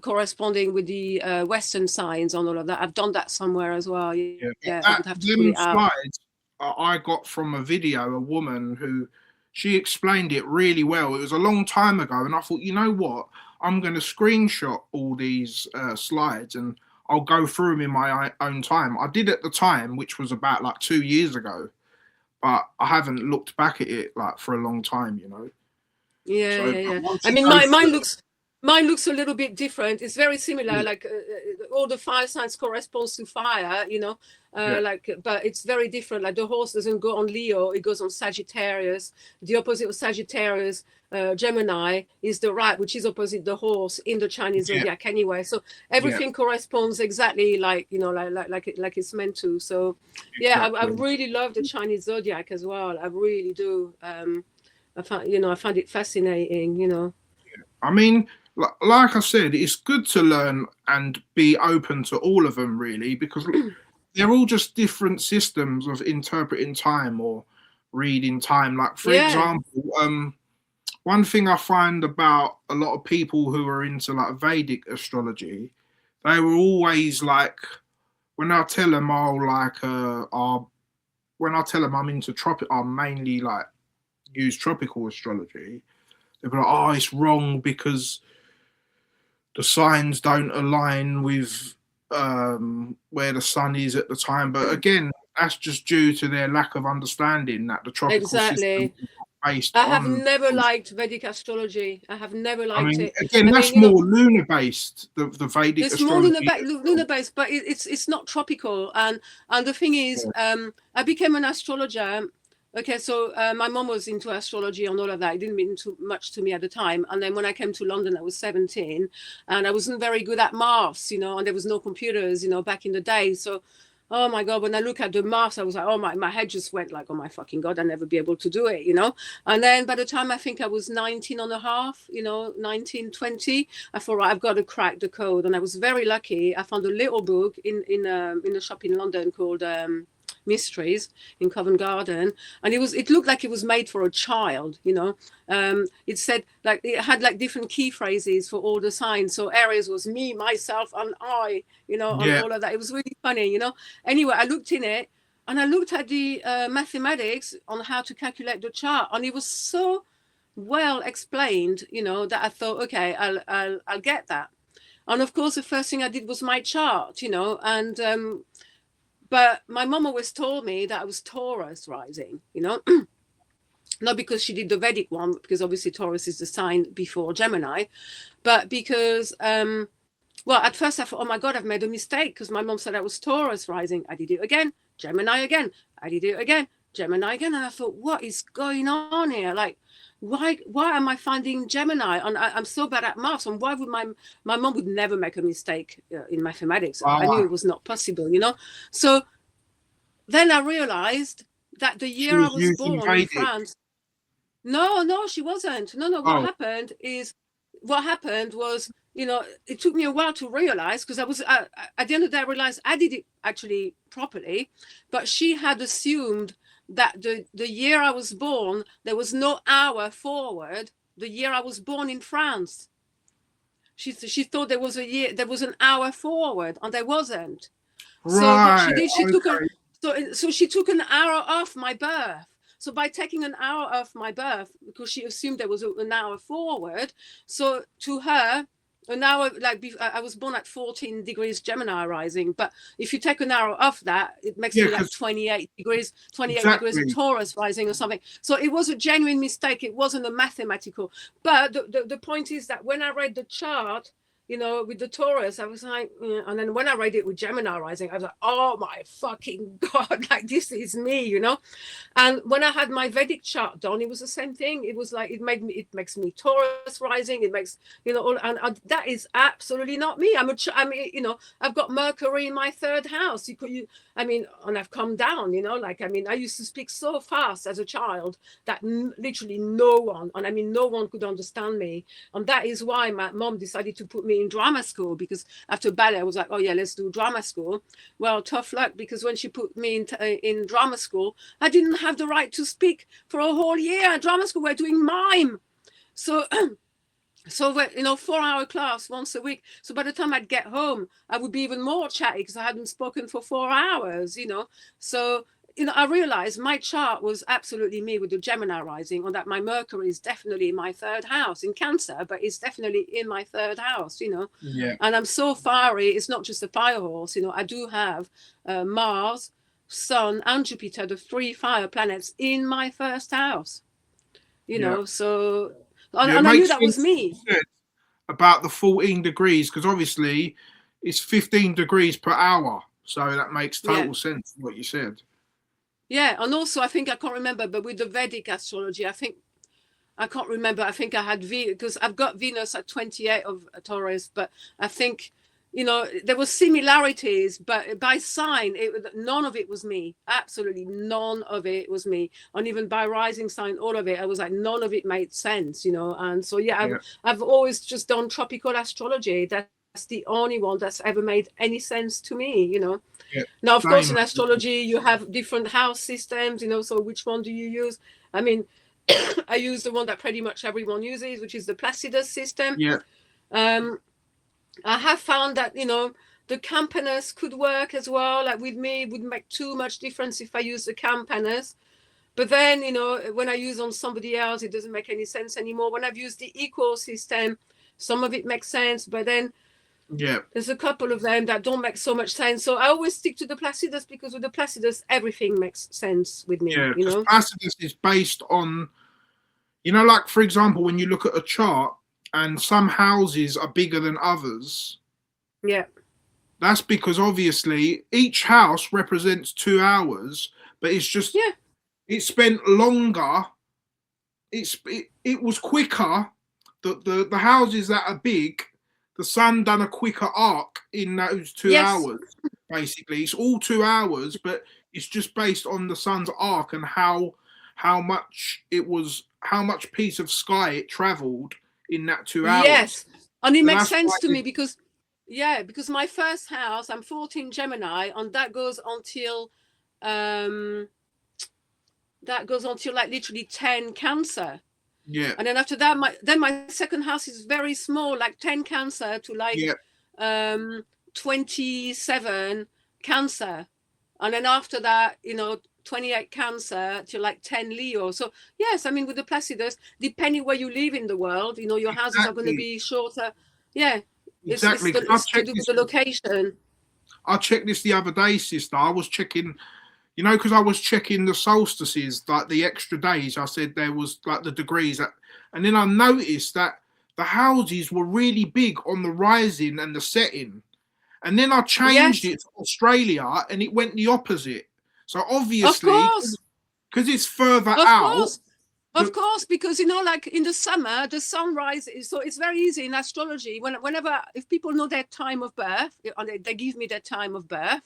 [SPEAKER 2] corresponding with the Western signs and all of that. I've done that somewhere as well.
[SPEAKER 1] yeah. But
[SPEAKER 2] Yeah, I
[SPEAKER 1] that
[SPEAKER 2] would have to put
[SPEAKER 1] them
[SPEAKER 2] it out.
[SPEAKER 1] slides I got from a video, a woman who she explained it really well. It was a long time ago, and I thought, you know what, I'm going to screenshot all these slides and I'll go through them in my own time. I did at the time, which was about like 2 years ago, but I haven't looked back at it like for a long time, you know.
[SPEAKER 2] Yeah,
[SPEAKER 1] So
[SPEAKER 2] yeah,
[SPEAKER 1] but
[SPEAKER 2] yeah.
[SPEAKER 1] once
[SPEAKER 2] I
[SPEAKER 1] you
[SPEAKER 2] mean,
[SPEAKER 1] go through,
[SPEAKER 2] mine looks a little bit different. It's very similar.
[SPEAKER 1] yeah,
[SPEAKER 2] Like all the fire signs corresponds to fire, you know.
[SPEAKER 1] yeah,
[SPEAKER 2] But it's very different. Like the horse doesn't go on Leo; it goes on Sagittarius. The opposite of Sagittarius, Gemini, is the rat, which is opposite the horse in the Chinese
[SPEAKER 1] yeah,
[SPEAKER 2] zodiac anyway. So
[SPEAKER 1] yeah,
[SPEAKER 2] everything corresponds exactly like you know, like it's meant to. So yeah, I
[SPEAKER 1] exactly.
[SPEAKER 2] really love the Chinese zodiac as well. I really do. I find it fascinating, you know.
[SPEAKER 1] I mean, like I said, it's good to learn and be open to all of them, really, because they're all just different systems of interpreting time or reading time. Like, for
[SPEAKER 2] Yeah,
[SPEAKER 1] example, one thing I find about a lot of people who are into like Vedic astrology, they were always like, when I tell them when I tell them I'm into tropic, I mainly like use tropical astrology. They're like, oh, it's wrong because the signs don't align with where the sun is at the time. But again, that's just due to their lack of understanding that the tropical system
[SPEAKER 2] exactly.
[SPEAKER 1] is based
[SPEAKER 2] I have
[SPEAKER 1] on.
[SPEAKER 2] never liked Vedic astrology. I have never
[SPEAKER 1] I
[SPEAKER 2] liked
[SPEAKER 1] mean,
[SPEAKER 2] it.
[SPEAKER 1] again,
[SPEAKER 2] I mean,
[SPEAKER 1] that's
[SPEAKER 2] you know,
[SPEAKER 1] more lunar based. The Vedic
[SPEAKER 2] it's more lunar,
[SPEAKER 1] astrology.
[SPEAKER 2] lunar based, but it's not tropical. And the thing is, I became an astrologer. Okay, so my mom was into astrology and all of that. It didn't mean too much to me at the time. And then when I came to London, I was 17, and I wasn't very good at maths, you know, and there was no computers, you know, back in the day. So, oh my God, when I look at the maths, I was like, oh my head just went like, oh my fucking God, I'll never be able to do it, you know. And then by the time I think I was 19 and a half, you know, 19, 20, I thought, right, I've got to crack the code. And I was very lucky. I found a little book in a shop in London called Mysteries in Covent Garden, and it looked like it was made for a child, you know. It said like it had like different key phrases for all the signs. So Aries was me, myself, and I, you know, and
[SPEAKER 1] Yeah,
[SPEAKER 2] all of that. It was really funny, you know. Anyway, I looked in it and I looked at the mathematics on how to calculate the chart, and it was so well explained, you know, that I thought, okay, I'll get that. And of course, the first thing I did was my chart, you know, and but my mom always told me that I was Taurus rising, you know, not because she did the Vedic one, because obviously Taurus is the sign before Gemini, but because, well, at first I thought, oh my God, I've made a mistake because my mom said I was Taurus rising. I did it again, Gemini again. I did it again, Gemini again. And I thought, what is going on here? Like, why am I finding Gemini? And I'm so bad at maths. And why would my mom would never make a mistake in mathematics? I knew
[SPEAKER 1] ah,
[SPEAKER 2] it was not possible, you know. So then I realized that the
[SPEAKER 1] she
[SPEAKER 2] year I
[SPEAKER 1] was
[SPEAKER 2] was
[SPEAKER 1] using
[SPEAKER 2] born in
[SPEAKER 1] Vedic.
[SPEAKER 2] France. No, she wasn't. No.
[SPEAKER 1] Oh,
[SPEAKER 2] What happened was, you know, it took me a while to realize because I was at the end of the day, I realized I did it actually properly, but she had assumed that the year I was born, there was no hour forward. The year I was born in France, she thought there was an hour forward, and there wasn't. So what she
[SPEAKER 1] right.
[SPEAKER 2] did,
[SPEAKER 1] Okay.
[SPEAKER 2] so she took an hour off my birth. So by taking an hour off my birth, because she assumed there was an hour forward, so to her, an hour like I was born at 14 degrees Gemini rising, but if you take an hour off that, it makes
[SPEAKER 1] Yeah,
[SPEAKER 2] me like
[SPEAKER 1] because
[SPEAKER 2] 28 degrees of
[SPEAKER 1] exactly.
[SPEAKER 2] Taurus rising or something. So it was a genuine mistake. It wasn't a mathematical. But the point is that when I read the chart, you know, with the Taurus, I was like, yeah. And then when I read it with Gemini rising, I was like, oh my fucking God, like this is me, you know. And when I had my Vedic chart done, it was the same thing. It was like it makes me Taurus rising. It makes, you know, and that is absolutely not me. I mean, you know, I've got Mercury in my third house. I mean, and I've come down, you know, like I mean, I used to speak so fast as a child that literally no one, and I mean, no one could understand me, and that is why my mom decided to put me me in drama school, because after ballet I was like, oh yeah, let's do drama school. Well, tough luck, because when she put me in drama school, I didn't have the right to speak for a whole year. At drama school we're doing mime, so so we're, 4-hour class once a week. So by the time I'd get home, I would be even more chatty because I hadn't spoken for 4 hours, So, I realized my chart was absolutely me with the Gemini rising, on that my Mercury is definitely in my third house in Cancer, but it's definitely in my third house,
[SPEAKER 1] Yeah.
[SPEAKER 2] And I'm so fiery. It's not just a fire horse, I do have Mars, Sun, and Jupiter, the 3 fire planets in my first house, so... And I knew that was me.
[SPEAKER 1] About the 14 degrees, because obviously it's 15 degrees per hour. So that makes total sense, what you said.
[SPEAKER 2] Yeah, and also I think, I can't remember, but with the Vedic astrology, I can't remember. I think I had because I've got Venus at 28 of Taurus, but I think, there were similarities, but by sign, none of it was me. Absolutely none of it was me. And even by rising sign, all of it, I was like, none of it made sense, And so, I've always just done tropical astrology. That's the only one that's ever made any sense to me,
[SPEAKER 1] Yeah.
[SPEAKER 2] Now, of course, in astrology, you have different house systems, so which one do you use? I mean, I use the one that pretty much everyone uses, which is the Placidus system.
[SPEAKER 1] Yeah.
[SPEAKER 2] I have found that, the Campanus could work as well. Like with me, it wouldn't make too much difference if I use the Campanus. But then, when I use on somebody else, it doesn't make any sense anymore. When I've used the equal system, some of it makes sense, but then there's a couple of them that don't make so much sense. So I always stick to the Placidus, because with the Placidus, everything makes sense with me.
[SPEAKER 1] Yeah, because Placidus is based on, like, for example, when you look at a chart and some houses are bigger than others.
[SPEAKER 2] Yeah.
[SPEAKER 1] That's because obviously each house represents 2 hours, but it's just, it spent longer. It was quicker. The houses that are big, the sun done a quicker arc in those 2 hours. Basically, it's all 2 hours, but it's just based on the sun's arc and how much piece of sky it traveled in that 2 hours.
[SPEAKER 2] Yes, and it makes sense to me because my first house, I'm 14 Gemini, and that goes until like literally 10 Cancer.
[SPEAKER 1] Yeah.
[SPEAKER 2] And then after that, my second house is very small, like 10 Cancer to like 27 Cancer. And then after that, 28 Cancer to like 10 Leo. So yes, I mean, with the Placidus, depending where you live in the world, your houses are going to be shorter. Yeah,
[SPEAKER 1] exactly.
[SPEAKER 2] It's to do with the location.
[SPEAKER 1] I checked this the other day, sister. I was checking, because I was checking the solstices, like the extra days. I said there was like the degrees, and then I noticed that the houses were really big on the rising and the setting, and then I changed it to Australia, and it went the opposite. So obviously, because it's further out.
[SPEAKER 2] Of course, because like in the summer, the sun rises. So it's very easy in astrology. If people know their time of birth, they give me their time of birth.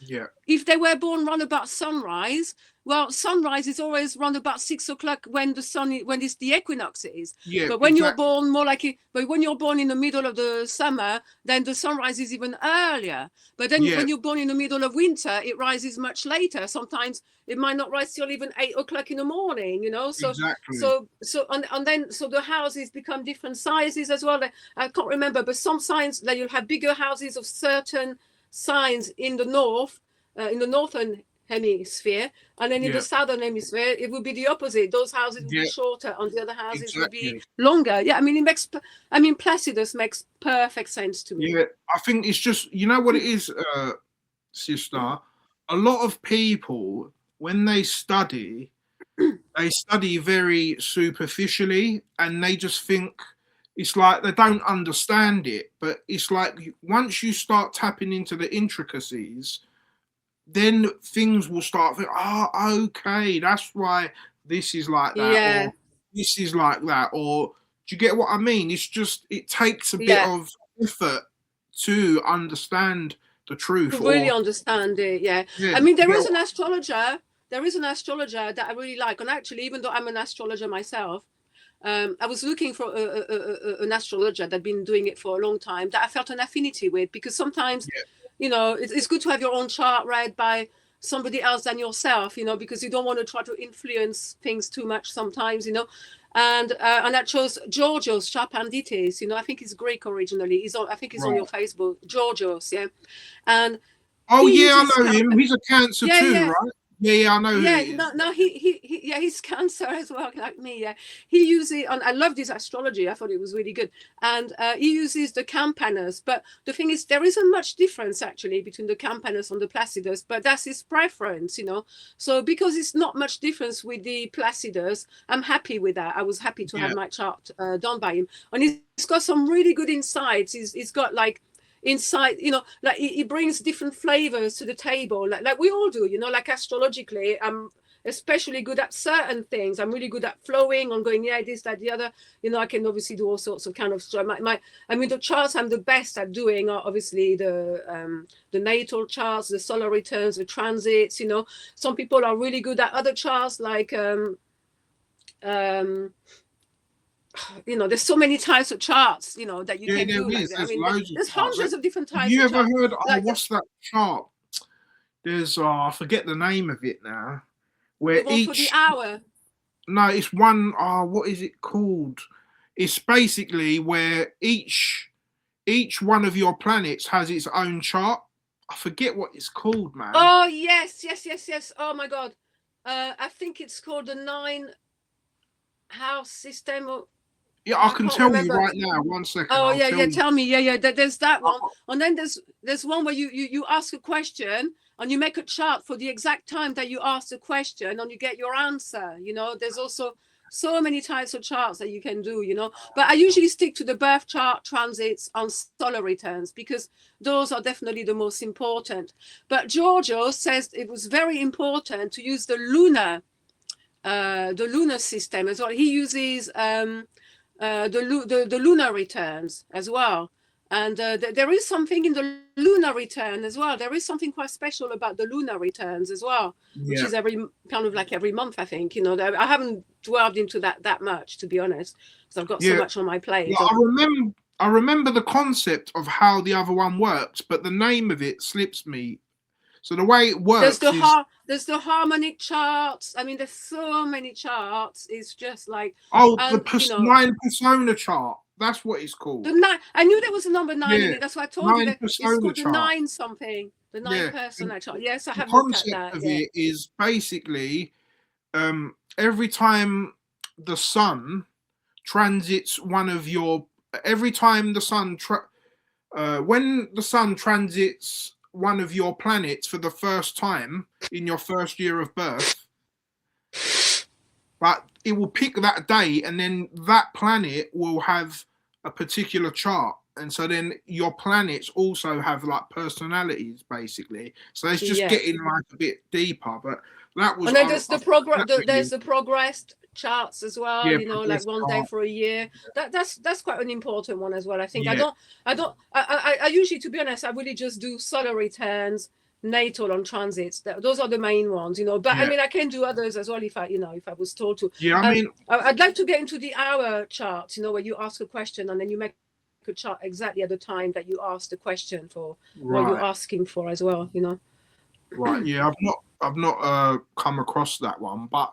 [SPEAKER 1] Yeah.
[SPEAKER 2] If they were born round about sunrise, well, sunrise is always round about 6 o'clock when it's the equinoxes.
[SPEAKER 1] Yeah.
[SPEAKER 2] But when you're born when you're born in the middle of the summer, then the sunrise is even earlier. But then when you're born in the middle of winter, it rises much later. Sometimes it might not rise till even 8 o'clock in the morning, So
[SPEAKER 1] exactly.
[SPEAKER 2] so the houses become different sizes as well. I can't remember, but some signs that you'll have bigger houses of certain signs in the north, in the northern hemisphere, and then in the southern hemisphere it would be the opposite. Those houses would be shorter, and the other houses would be longer. Yeah, I mean, Placidus makes perfect sense to me.
[SPEAKER 1] Yeah, I think it's just, what it is, sister. A lot of people, when they study very superficially, and they just think it's like they don't understand it. But it's like once you start tapping into the intricacies, then things will start thinking, okay, that's why this is like that, or this is like that, or do you get what I mean? It's just, it takes a bit of effort to understand the truth.
[SPEAKER 2] To really understand it, I mean, there is an astrologer that I really like, and actually, even though I'm an astrologer myself, I was looking for an astrologer that'd been doing it for a long time that I felt an affinity with, because sometimes, you know, it's good to have your own chart read by somebody else than yourself, you know, because you don't want to try to influence things too much sometimes, you know. And I chose Georgios Charpanditis, you know, I think he's Greek originally. I think he's on your Facebook, Georgios, yeah. And
[SPEAKER 1] oh yeah, I know him. He's a Cancer too, right? Yeah, I know.
[SPEAKER 2] Yeah, no, he's Cancer as well, like me. Yeah, he uses, and I love this astrology. I thought it was really good, and he uses the Campanus. But the thing is, there isn't much difference actually between the Campanus and the Placidus. But that's his preference, you know. So because it's not much difference with the Placidus, I'm happy with that. I was happy to have my chart done by him, and he's got some really good insights. He's got like inside, you know, like he brings different flavors to the table, like we all do, you know. Like astrologically, I'm especially good at certain things. I'm really good at flowing, on going, yeah, this, that, the other, you know. I can obviously do all sorts of kind of, so I mean the charts I'm the best at doing are obviously the natal charts, the solar returns, the transits, you know. Some people are really good at other charts, like you know, there's so many types of charts, you know, that you can do. Like I mean, there's hundreds of different types.
[SPEAKER 1] Have you ever heard?
[SPEAKER 2] Like,
[SPEAKER 1] what's that chart? There's I forget the name of it now. Where
[SPEAKER 2] each for the hour.
[SPEAKER 1] No, it's one. What is it called? It's basically where each one of your planets has its own chart. I forget what it's called, man.
[SPEAKER 2] Oh yes. Oh my god, I think it's called the 9 house system. Or
[SPEAKER 1] yeah, I can tell you right now. 1 second.
[SPEAKER 2] Oh yeah. Tell me. Yeah. There's that one, and then there's one where you ask a question and you make a chart for the exact time that you ask the question and you get your answer. You know, there's also so many types of charts that you can do, you know. But I usually stick to the birth chart, transits, and solar returns, because those are definitely the most important. But Giorgio says it was very important to use the lunar system as well. He uses the lunar returns as well, and there is something in the lunar return as well. There is something quite special about the lunar returns as well, which is every month, I think, you know. I haven't dwelled into that much, to be honest, because I've got so much on my plate.
[SPEAKER 1] Yeah, I remember the concept of how the other one works, but the name of it slips me. So the way it works
[SPEAKER 2] there's the harmonic charts. I mean, there's so many charts. It's just like,
[SPEAKER 1] the 9 persona chart. That's what it's called.
[SPEAKER 2] The 9. I knew there was a number 9 in it. That's why I told you that it's called the 9 something. The 9 persona chart. Yes, I have looked at that.
[SPEAKER 1] The concept of it is basically every time the sun transits one of your, when the sun transits one of your planets for the first time in your first year of birth, but it will pick that day, and then that planet will have a particular chart, and so then your planets also have like personalities, basically. So it's just getting like a bit deeper, but that was.
[SPEAKER 2] And then there's the progressed charts as well, you know, like 1 day for a year. That's quite an important one as well, I think. I usually, to be honest, I really just do solar returns, natal, on transits. Those are the main ones, you know. But I mean, I can do others as well if I was told to. I'd like to get into the hour charts, you know, where you ask a question and then you make a chart exactly at the time that you asked the question for, what you're asking for as well, you know.
[SPEAKER 1] Right. Yeah, I've not come across that one, but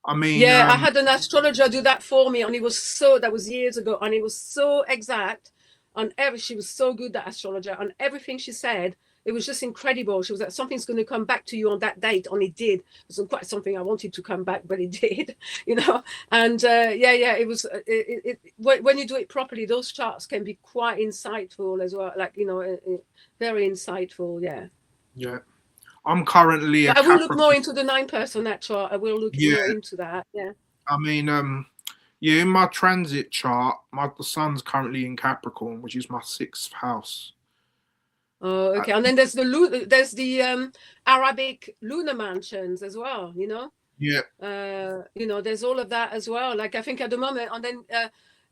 [SPEAKER 1] I mean,
[SPEAKER 2] I had an astrologer do that for me, and that was years ago, and it was so exact, and she was so good, that astrologer, and everything she said, it was just incredible. She was like, something's going to come back to you on that date, and it did. It wasn't quite something I wanted to come back, but it did, you know. And it was. When you do it properly, those charts can be quite insightful as well. Like, you know, very insightful. Yeah.
[SPEAKER 1] Yeah. I'm currently.
[SPEAKER 2] I will look more into the 9 persona chart. I will look more into that. Yeah.
[SPEAKER 1] I mean, in my transit chart, the sun's currently in Capricorn, which is my 6th house.
[SPEAKER 2] Oh, okay. And then there's the Arabic lunar mansions as well, you know.
[SPEAKER 1] Yeah.
[SPEAKER 2] You know, there's all of that as well. Like, I think at the moment, and then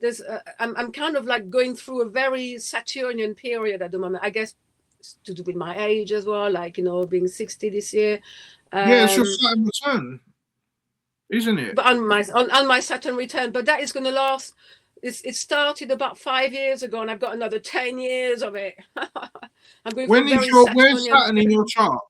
[SPEAKER 2] there's I'm kind of like going through a very Saturnian period at the moment, I guess, to do with my age as well, like, you know, being 60 this year.
[SPEAKER 1] It's your Saturn return. isn't it?
[SPEAKER 2] But on my Saturn return, but that is going to last. It started about 5 years ago, and I've got another 10 years of it. I'm going for
[SPEAKER 1] When
[SPEAKER 2] a
[SPEAKER 1] is
[SPEAKER 2] very
[SPEAKER 1] where's
[SPEAKER 2] Saturnian.
[SPEAKER 1] Saturn in your chart?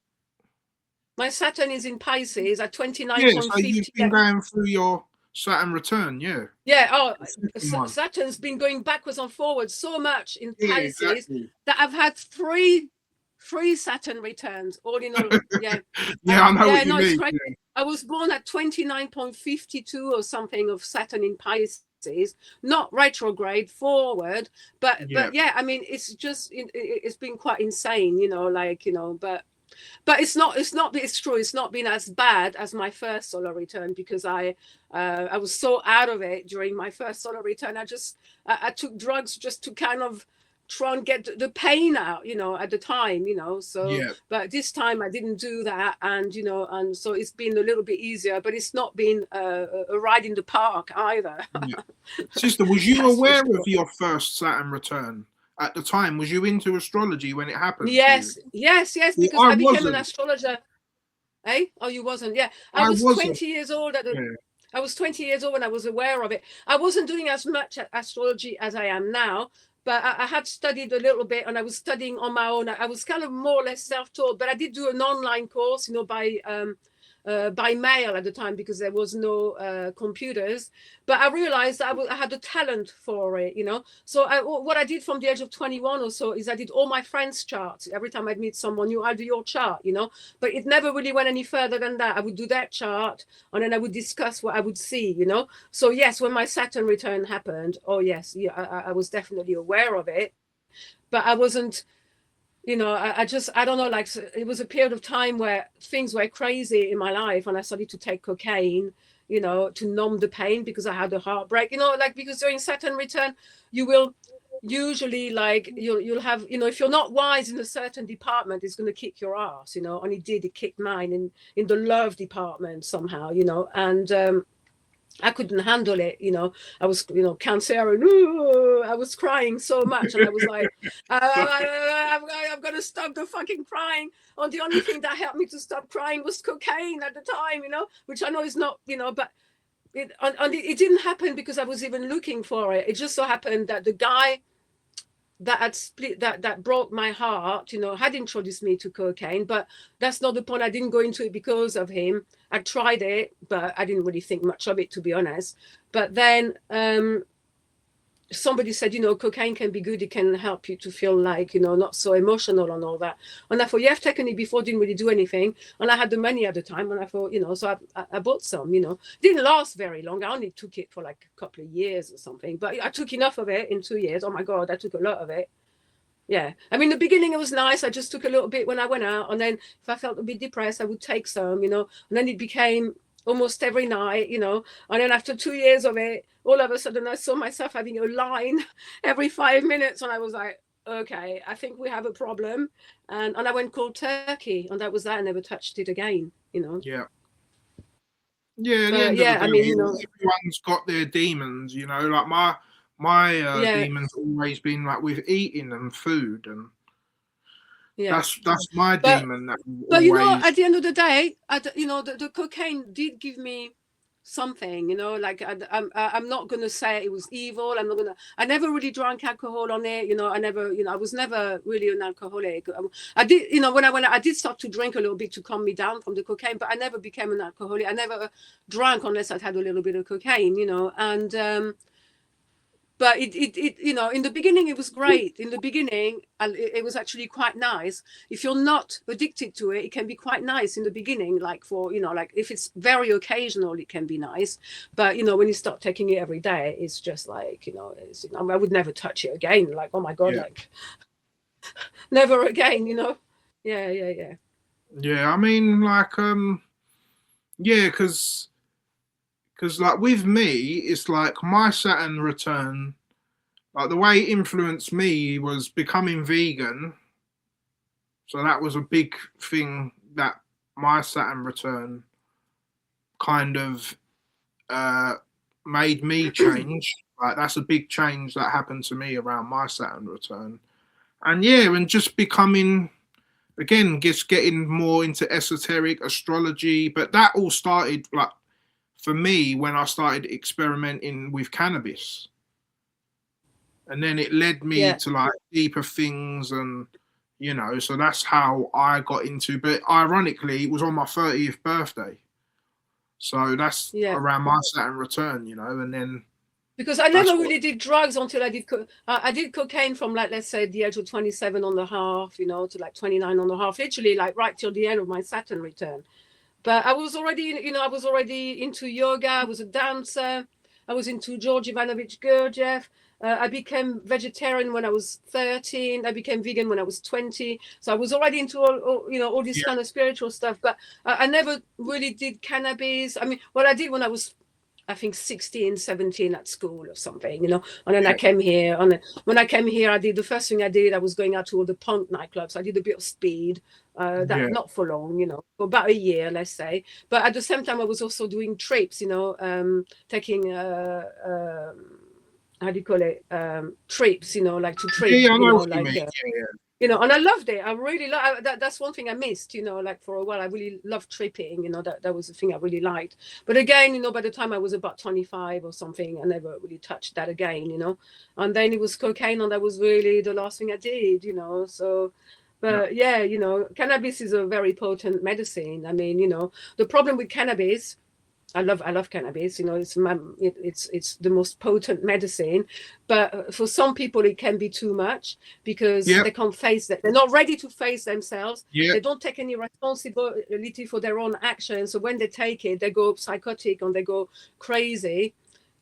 [SPEAKER 2] My Saturn is in Pisces at
[SPEAKER 1] Yeah, so you've
[SPEAKER 2] 29.50.
[SPEAKER 1] been going through your Saturn return, yeah.
[SPEAKER 2] Yeah. Oh,
[SPEAKER 1] The second one.
[SPEAKER 2] Saturn's been going backwards and forwards so much in
[SPEAKER 1] Yeah,
[SPEAKER 2] Pisces
[SPEAKER 1] exactly.
[SPEAKER 2] that I've had three Saturn returns all in all. Yeah.
[SPEAKER 1] Yeah, I know
[SPEAKER 2] Yeah.
[SPEAKER 1] what you
[SPEAKER 2] No, it's
[SPEAKER 1] mean.
[SPEAKER 2] crazy.
[SPEAKER 1] Yeah.
[SPEAKER 2] I was born at 29.52 or something of Saturn in Pisces, not retrograde forward,
[SPEAKER 1] Yeah.
[SPEAKER 2] but yeah, I mean, it's just it's been quite insane, like but it's true, it's not been as bad as my first solar return, because I was so out of it during my first solar return. I took drugs just to kind of try and get the pain out, at the time, so
[SPEAKER 1] Yeah.
[SPEAKER 2] but this time I didn't do that, and and so it's been a little bit easier, but it's not been a ride in the park either.
[SPEAKER 1] Yeah. Sister, was you
[SPEAKER 2] That's for
[SPEAKER 1] aware
[SPEAKER 2] sure.
[SPEAKER 1] of your first Saturn return at the time? Was you into astrology when it happened to you?
[SPEAKER 2] Yes,
[SPEAKER 1] Well,
[SPEAKER 2] because
[SPEAKER 1] I
[SPEAKER 2] I became an
[SPEAKER 1] wasn't.
[SPEAKER 2] astrologer. Eh? Oh, you wasn't? Yeah, I
[SPEAKER 1] I
[SPEAKER 2] was
[SPEAKER 1] wasn't.
[SPEAKER 2] 20 years old
[SPEAKER 1] Yeah.
[SPEAKER 2] I was 20 years old when I was aware of it. I wasn't doing as much astrology as I am now, but I had studied a little bit, and I was studying on my own. I was kind of more or less self-taught, but I did do an online course, by mail at the time, because there was no computers. But I realized I had a talent for it, So what I did from the age of 21 or so is I did all my friends' charts. Every time I'd meet someone new, I'd do your chart, But it never really went any further than that. I would do that chart, and then I would discuss what I would see, So yes, when my Saturn return happened, oh yes, yeah, I was definitely aware of it, but I wasn't, I don't know, like, it was a period of time where things were crazy in my life, and I started to take cocaine, to numb the pain, because I had a heartbreak, like, because during Saturn return, you will usually, like, you'll have, if you're not wise in a certain department, it's going to kick your ass, and it kicked mine in the love department somehow, and I couldn't handle it, I was, cancer, and I was crying so much, and I was like, I'm gonna stop the fucking crying. And the only thing that helped me to stop crying was cocaine at the time, which I know is not, but it didn't happen because I was even looking for it. It just so happened that the guy that had split that broke my heart, had introduced me to cocaine. But that's not the point. I didn't go into it because of him. I tried it, but I didn't really think much of it, to be honest. But then somebody said, cocaine can be good. It can help you to feel like, not so emotional and all that. And I thought, yeah, I've taken it before, didn't really do anything. And I had the money at the time, and I thought, so I bought some, Didn't last very long. I only took it for like a couple of years or something, but I took enough of it in 2 years. Oh my God, I took a lot of it. Yeah. I mean, the beginning, it was nice. I just took a little bit when I went out. And then if I felt a bit depressed, I would take some, and then it became almost every night, And then after 2 years of it, all of a sudden I saw myself having a line every 5 minutes. And I was like, okay, I think we have a problem. And I went cold turkey. And that was that. I never touched it again,
[SPEAKER 1] Yeah. Yeah, at the
[SPEAKER 2] But
[SPEAKER 1] end of the
[SPEAKER 2] yeah, I
[SPEAKER 1] day,
[SPEAKER 2] mean,
[SPEAKER 1] everyone's got their demons, like my
[SPEAKER 2] yeah,
[SPEAKER 1] demons always been like with eating and food, and
[SPEAKER 2] yeah.
[SPEAKER 1] that's my
[SPEAKER 2] But
[SPEAKER 1] demon that will
[SPEAKER 2] But
[SPEAKER 1] always.
[SPEAKER 2] at the end of the day, the cocaine did give me something. Like I'm not gonna say it was evil. I'm not gonna. I never really drank alcohol on it. I never. I was never really an alcoholic. I did. When I did start to drink a little bit to calm me down from the cocaine, but I never became an alcoholic. I never drank unless I'd had a little bit of cocaine. And but it in the beginning it was great. In the beginning, and it was actually quite nice. If you're not addicted to it, it can be quite nice in the beginning, like for like if it's very occasional, it can be nice. But when you start taking it every day, it's just like I would never touch it again. Like, oh my God,
[SPEAKER 1] Yeah,
[SPEAKER 2] like never again. Yeah.
[SPEAKER 1] yeah. I mean, like, yeah, because like with me, it's like my Saturn return. Like the way it influenced me was becoming vegan. So that was a big thing that my Saturn return kind of made me change. Like that's a big change that happened to me around my Saturn return. And yeah, and just becoming again, just getting more into esoteric astrology. But that all started like for me when I started experimenting with cannabis. And then it led me to like deeper things, and you know, so that's how I got into. But ironically, it was on my 30th birthday, so that's around my Saturn return, you know. And then
[SPEAKER 2] because I never really did drugs until I did I did cocaine from like, let's say, the age of 27 and a half, you know, to like 29 and a half, literally like right till the end of my Saturn return. But I was already, you know, I was already into yoga. I was a dancer. I was into George Ivanovich Gurdjieff. I became vegetarian when I was 13. I became vegan when I was 20. So I was already into all you know, all this kind of spiritual stuff. But I never really did cannabis. I mean, what I did when I was, I think, 16, 17 at school or something, you know. And then I came here. And when I came here, the first thing I did, I was going out to all the punk nightclubs. I did a bit of speed. Not for long, you know, for about a year, let's say. But at the same time, I was also doing trips, you know, taking how do you call it, trips, you know, like to trip, you know, like you know. And I loved it. I really love that's one thing I missed, you know, like for a while I really loved tripping, you know. That was the thing I really liked. But again, you know, by the time I was about 25 or something, I never really touched that again, you know. And then it was cocaine, and that was really the last thing I did, you know. So but yeah, you know, cannabis is a very potent medicine. I mean, you know, the problem with cannabis, I love cannabis, you know, it's the most potent medicine, but for some people it can be too much because they can't face that. They're not ready to face themselves. They don't take any responsibility for their own actions. So when they take it, they go psychotic and they go crazy.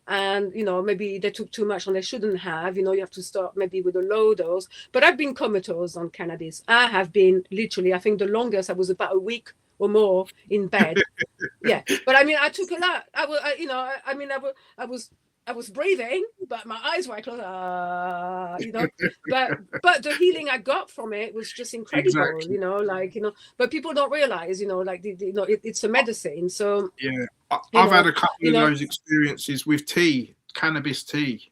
[SPEAKER 2] And you know, maybe they took too much and they shouldn't have, you know. You have to start maybe with a low dose. But I've been comatose on cannabis. I have been literally, I think the longest I was about a week or more in bed. But I mean, I took a lot. You know, I mean, I was breathing, but my eyes were closed, you know. But the healing I got from it was just incredible, you know, like, you know. But people don't realize, you know, like, you know, it's a medicine. So
[SPEAKER 1] I've had a couple of those experiences with tea, cannabis tea,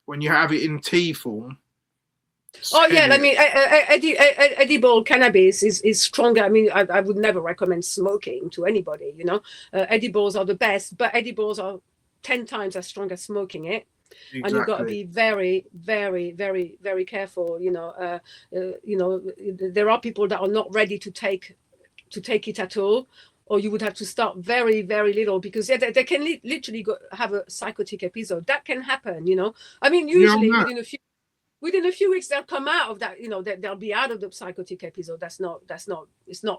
[SPEAKER 1] when you have it in tea form.
[SPEAKER 2] I mean, edible cannabis is stronger. I mean, I would never recommend smoking to anybody, you know. Edibles are the best, but edibles are 10 times as strong as smoking it. And you've got to be very, very, very, very careful, you know. You know, there are people that are not ready to take it at all, or you would have to start very, very little, because they can literally have a psychotic episode. That can happen, you know. I mean, usually within a few weeks they'll come out of that, you know. They'll be out of the psychotic episode. It's not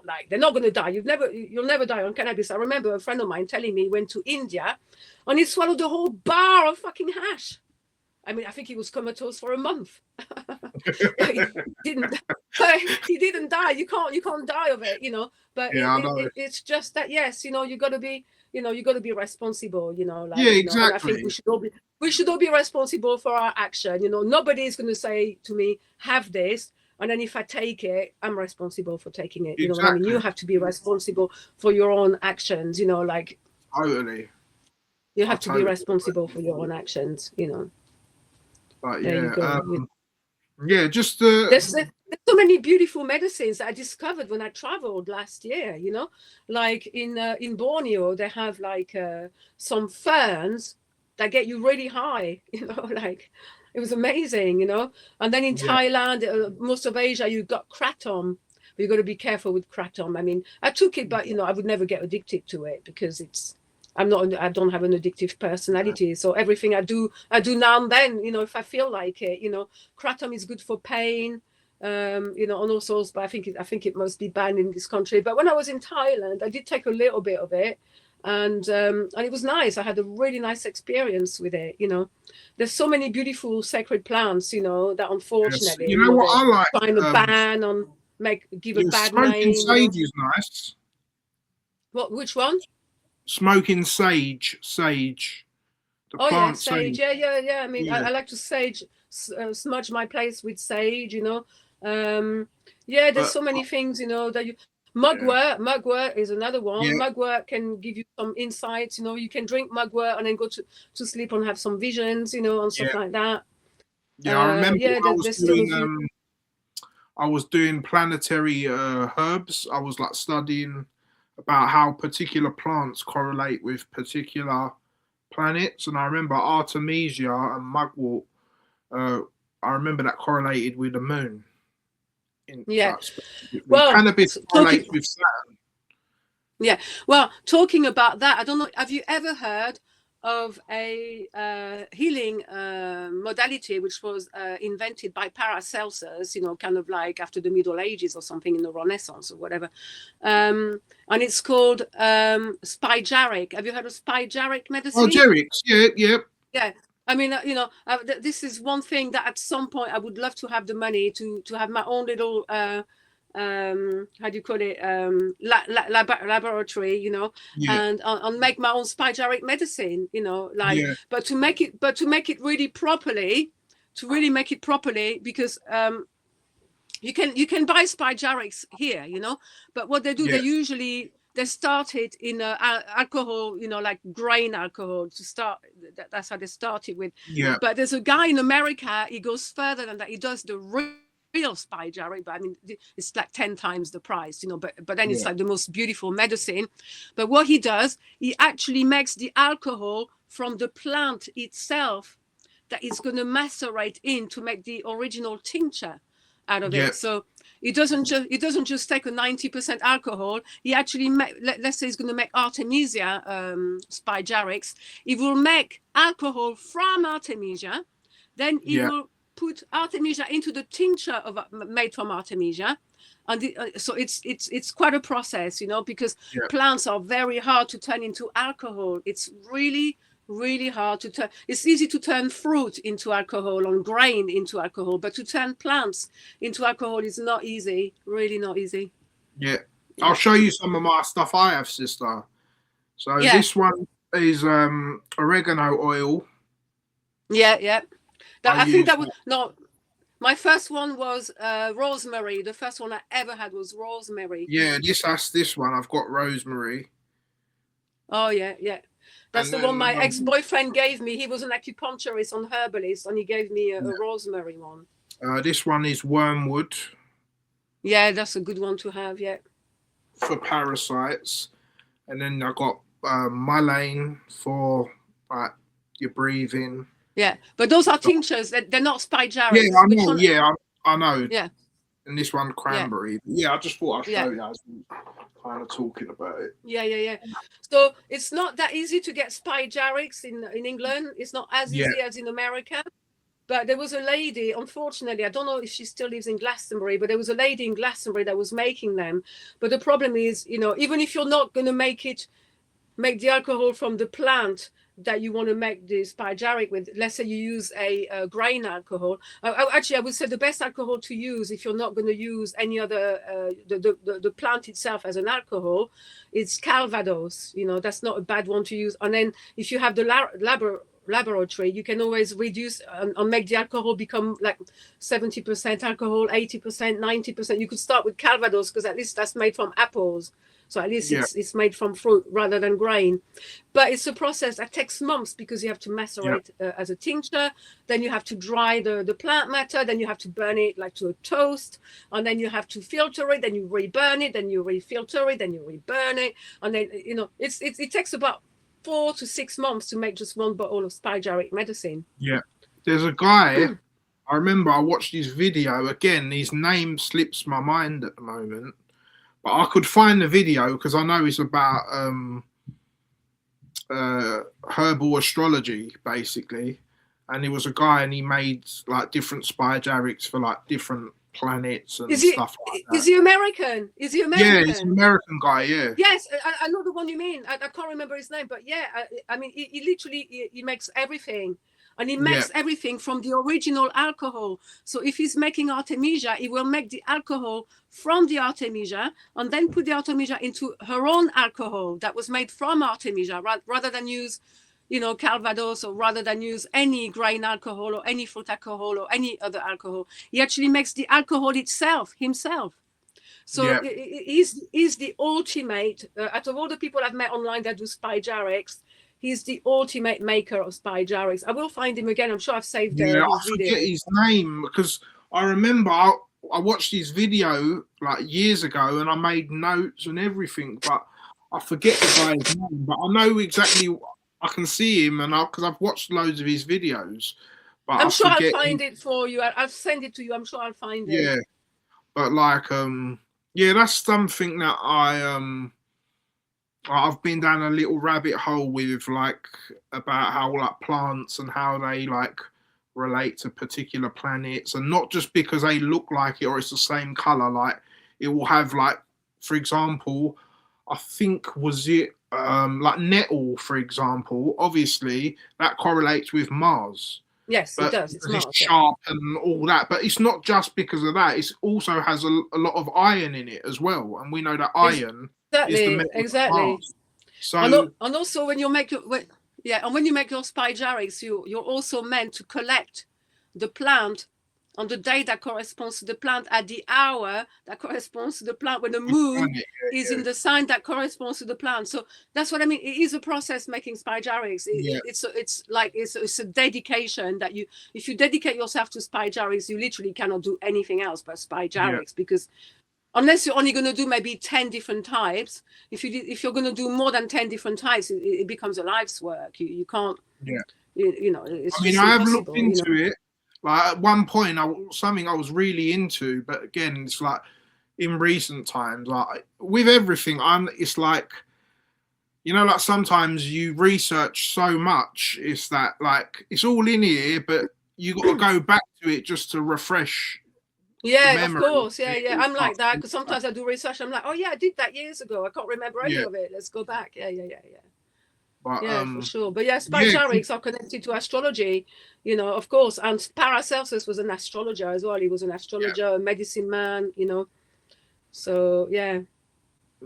[SPEAKER 2] like they're not going to die. You'll never die on cannabis. I remember a friend of mine telling me he went to India and he swallowed a whole bar of fucking hash. I mean, I think he was comatose for a month. He didn't die. You can't die of it, you know. But it's just that, yes, you know, you got to be responsible, you know. Like,
[SPEAKER 1] exactly.
[SPEAKER 2] You know, and I think we should all be responsible for our action. You know, nobody is going to say to me, "Have this," and then if I take it, I'm responsible for taking it. You know what I mean? You have to be responsible for your own actions. You know, like
[SPEAKER 1] totally.
[SPEAKER 2] You have to be responsible for your own actions. You know.
[SPEAKER 1] But just
[SPEAKER 2] there's so many beautiful medicines that I discovered when I traveled last year, you know, like in Borneo they have like some ferns that get you really high, you know, like it was amazing, you know. And then in Thailand, most of Asia, you got kratom. But you've got to be careful with kratom. I mean, I took it, but you know, I would never get addicted to it because I don't have an addictive personality. So everything I do now and then, you know, if I feel like it, you know. Kratom is good for pain, you know, and all sorts, but I think it must be banned in this country. But when I was in Thailand, I did take a little bit of it, and it was nice. I had a really nice experience with it, you know. There's so many beautiful sacred plants, you know, that unfortunately,
[SPEAKER 1] you know what I like,
[SPEAKER 2] trying to ban on give a bad name.
[SPEAKER 1] Smoking sage is nice.
[SPEAKER 2] Which one?
[SPEAKER 1] Smoking sage. The plant
[SPEAKER 2] sage. Yeah. I mean, I like to smudge my place with sage, you know. There's so many things, you know, that mugwort is another one. Mugwort can give you some insights, you know. You can drink mugwort and then go to sleep and have some visions, you know, and stuff like that.
[SPEAKER 1] I remember I was doing planetary herbs. I was like studying about how particular plants correlate with particular planets. And I remember Artemisia and Mugwort. Uh, I remember that correlated with the moon.
[SPEAKER 2] Yeah.
[SPEAKER 1] Specifically.
[SPEAKER 2] Well,
[SPEAKER 1] Cannabis correlates with Saturn.
[SPEAKER 2] Yeah. Well, talking about that, I don't know. Have you ever heard of a healing modality which was invented by Paracelsus? You know, kind of like after the Middle Ages or something, in the Renaissance or whatever. And it's called spygeric. Have you heard of spygeric medicine?
[SPEAKER 1] Oh, Jerix. Yeah, yeah.
[SPEAKER 2] Yeah. I mean, you know, this is one thing that at some point I would love to have the money to have my own little how do you call it, laboratory, you know,
[SPEAKER 1] Yeah.
[SPEAKER 2] and make my own spygeric medicine, you know, like,
[SPEAKER 1] Yeah.
[SPEAKER 2] but to make it really properly, because you can buy spygerics here, you know, but what they do, they started in alcohol, you know, like grain alcohol to start. That's how they started with.
[SPEAKER 1] Yeah.
[SPEAKER 2] But there's a guy in America, he goes further than that. He does the real spygeric, but I mean, it's like 10 times the price, you know, but then it's like the most beautiful medicine. But what he does, he actually makes the alcohol from the plant itself that is going to macerate in to make the original tincture out of it. So it doesn't just take a 90% alcohol. He actually let's say he's going to make Artemisia spygerics. He will make alcohol from Artemisia, then he will put Artemisia into the tincture made from Artemisia, and so it's quite a process, you know, because plants are very hard to turn into alcohol. It's really hard to turn. It's easy to turn fruit into alcohol or grain into alcohol, but to turn plants into alcohol is not easy. Really not easy.
[SPEAKER 1] Yeah. I'll show you some of my stuff I have, sister. So this one is oregano oil.
[SPEAKER 2] Yeah. I think that was no. My first one was rosemary. The first one I ever had was rosemary.
[SPEAKER 1] Yeah, this one. I've got rosemary.
[SPEAKER 2] Oh yeah. That's the one my ex-boyfriend gave me. He was an acupuncturist and herbalist, and he gave me a rosemary one.
[SPEAKER 1] This one is wormwood.
[SPEAKER 2] Yeah, that's a good one to have, yeah.
[SPEAKER 1] For parasites. And then I got mullein for like your breathing.
[SPEAKER 2] Yeah, but those are tinctures. They're not spygerics.
[SPEAKER 1] Yeah, I know. I know.
[SPEAKER 2] Yeah.
[SPEAKER 1] And this one, cranberry. Yeah, I just thought I'd show you. I was kind of talking about it.
[SPEAKER 2] Yeah. So it's not that easy to get spygerics in England. It's not as easy as in America. But there was a lady, unfortunately, I don't know if she still lives in Glastonbury, but there was a lady in Glastonbury that was making them. But the problem is, you know, even if you're not going to make the alcohol from the plant that you want to make the spygeric with, let's say you use a grain alcohol. Actually, I would say the best alcohol to use if you're not going to use any other, the plant itself as an alcohol, it's Calvados. You know, that's not a bad one to use. And then if you have the laboratory, you can always reduce and make the alcohol become like 70% alcohol, 80%, 90%. You could start with Calvados because at least that's made from apples. So at least it's made from fruit rather than grain. But it's a process that takes months because you have to macerate as a tincture. Then you have to dry the plant matter. Then you have to burn it like to a toast. And then you have to filter it. Then you reburn it. Then you refilter it. Then you reburn it. And then, you know, it takes about 4 to 6 months to make just one bottle of spygeric medicine.
[SPEAKER 1] Yeah. There's a guy, I remember I watched his video. Again, his name slips my mind at the moment. But I could find the video because I know it's about herbal astrology, basically. And he was a guy and he made like different spygerics for like different planets and stuff like that.
[SPEAKER 2] Is he American?
[SPEAKER 1] Yeah, he's an American guy, yeah.
[SPEAKER 2] Yes, I know the one you mean. I can't remember his name, but yeah, I mean, he literally makes everything. And he makes everything from the original alcohol. So if he's making Artemisia, he will make the alcohol from the Artemisia and then put the Artemisia into her own alcohol that was made from Artemisia, rather than use, you know, Calvados, or rather than use any grain alcohol or any fruit alcohol or any other alcohol. He actually makes the alcohol itself, himself. So he's the ultimate, out of all the people I've met online that do spygerics, he's the ultimate maker of spygerics. I will find him again. I'm sure I've saved his video.
[SPEAKER 1] I forget his name because I remember I watched his video like years ago and I made notes and everything, but I forget the guy's name, but I know exactly. I can see him, and because I've watched loads of his videos, but
[SPEAKER 2] I'm
[SPEAKER 1] I
[SPEAKER 2] sure I'll
[SPEAKER 1] forget.
[SPEAKER 2] find it for you. I'll send it to you. I'm sure I'll find it.
[SPEAKER 1] Yeah, but like, yeah, that's something that I've been down a little rabbit hole with, like, about how like plants and how they like relate to particular planets, and not just because they look like it or it's the same color. Like, it will have, like, for example, I think, was it like nettle, for example. Obviously, that correlates with Mars,
[SPEAKER 2] Yes, it
[SPEAKER 1] but
[SPEAKER 2] does. It's
[SPEAKER 1] because it's
[SPEAKER 2] Mars. Yeah.
[SPEAKER 1] sharp and all that. But it's not just because of that. It also has a lot of iron in it as well, and we know that iron is the
[SPEAKER 2] Exactly.
[SPEAKER 1] metal of
[SPEAKER 2] Exactly.
[SPEAKER 1] Mars. So
[SPEAKER 2] And also when you make your yeah, and when you make your spygyrix, you're also meant to collect the plant on the day that corresponds to the plant, at the hour that corresponds to the plant, when the moon is in the sign that corresponds to the plant. So that's what I mean. It is a process making spygyrix. It's a dedication that you, if you dedicate yourself to spygyrix, you literally cannot do anything else but spygyrix, because unless you're only going to do maybe 10 different types, if you're going to do more than 10 different types, it becomes a life's work. You can't, it's
[SPEAKER 1] I mean,
[SPEAKER 2] just
[SPEAKER 1] I have looked
[SPEAKER 2] impossible.
[SPEAKER 1] into it. Like, at one point, something I was really into, but again, it's like in recent times, like with everything, it's like, like sometimes you research so much, it's that like it's all in here, but you got to go back to it just to refresh the
[SPEAKER 2] Yeah, of
[SPEAKER 1] memory.
[SPEAKER 2] course. Yeah. I'm like that, because sometimes I do research. I'm like, oh yeah, I did that years ago. I can't remember any of it. Let's go back. Yeah.
[SPEAKER 1] But
[SPEAKER 2] Yeah, for sure. But yeah,
[SPEAKER 1] yeah,
[SPEAKER 2] spygyrix are connected to astrology, of course. And Paracelsus was an astrologer as well. He was an astrologer, a medicine man, So yeah.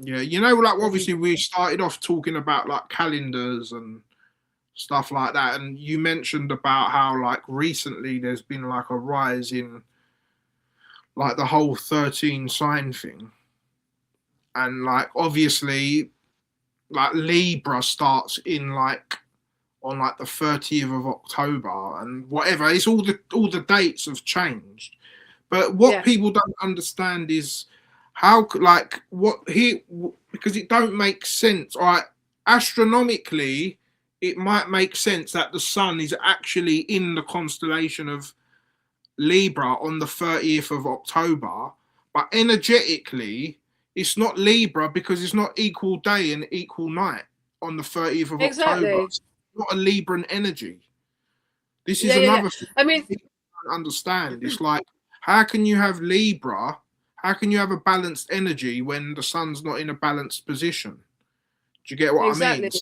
[SPEAKER 1] Yeah, like obviously we started off talking about like calendars and stuff like that, and you mentioned about how like recently there's been like a rise in like the whole 13 sign thing, and like obviously like Libra starts in like on like the 30th of October and whatever. It's all the dates have changed, but what people don't understand is how, like, what he, because it don't make sense. All right, astronomically it might make sense that the sun is actually in the constellation of Libra on the 30th of October, but energetically it's not Libra because it's not equal day and equal night on the 30th of October. It's not a Libran energy. This is another thing
[SPEAKER 2] I mean,
[SPEAKER 1] people don't understand. It's like, how can you have Libra? How can you have a balanced energy when the sun's not in a balanced position? Do you get what I mean? So,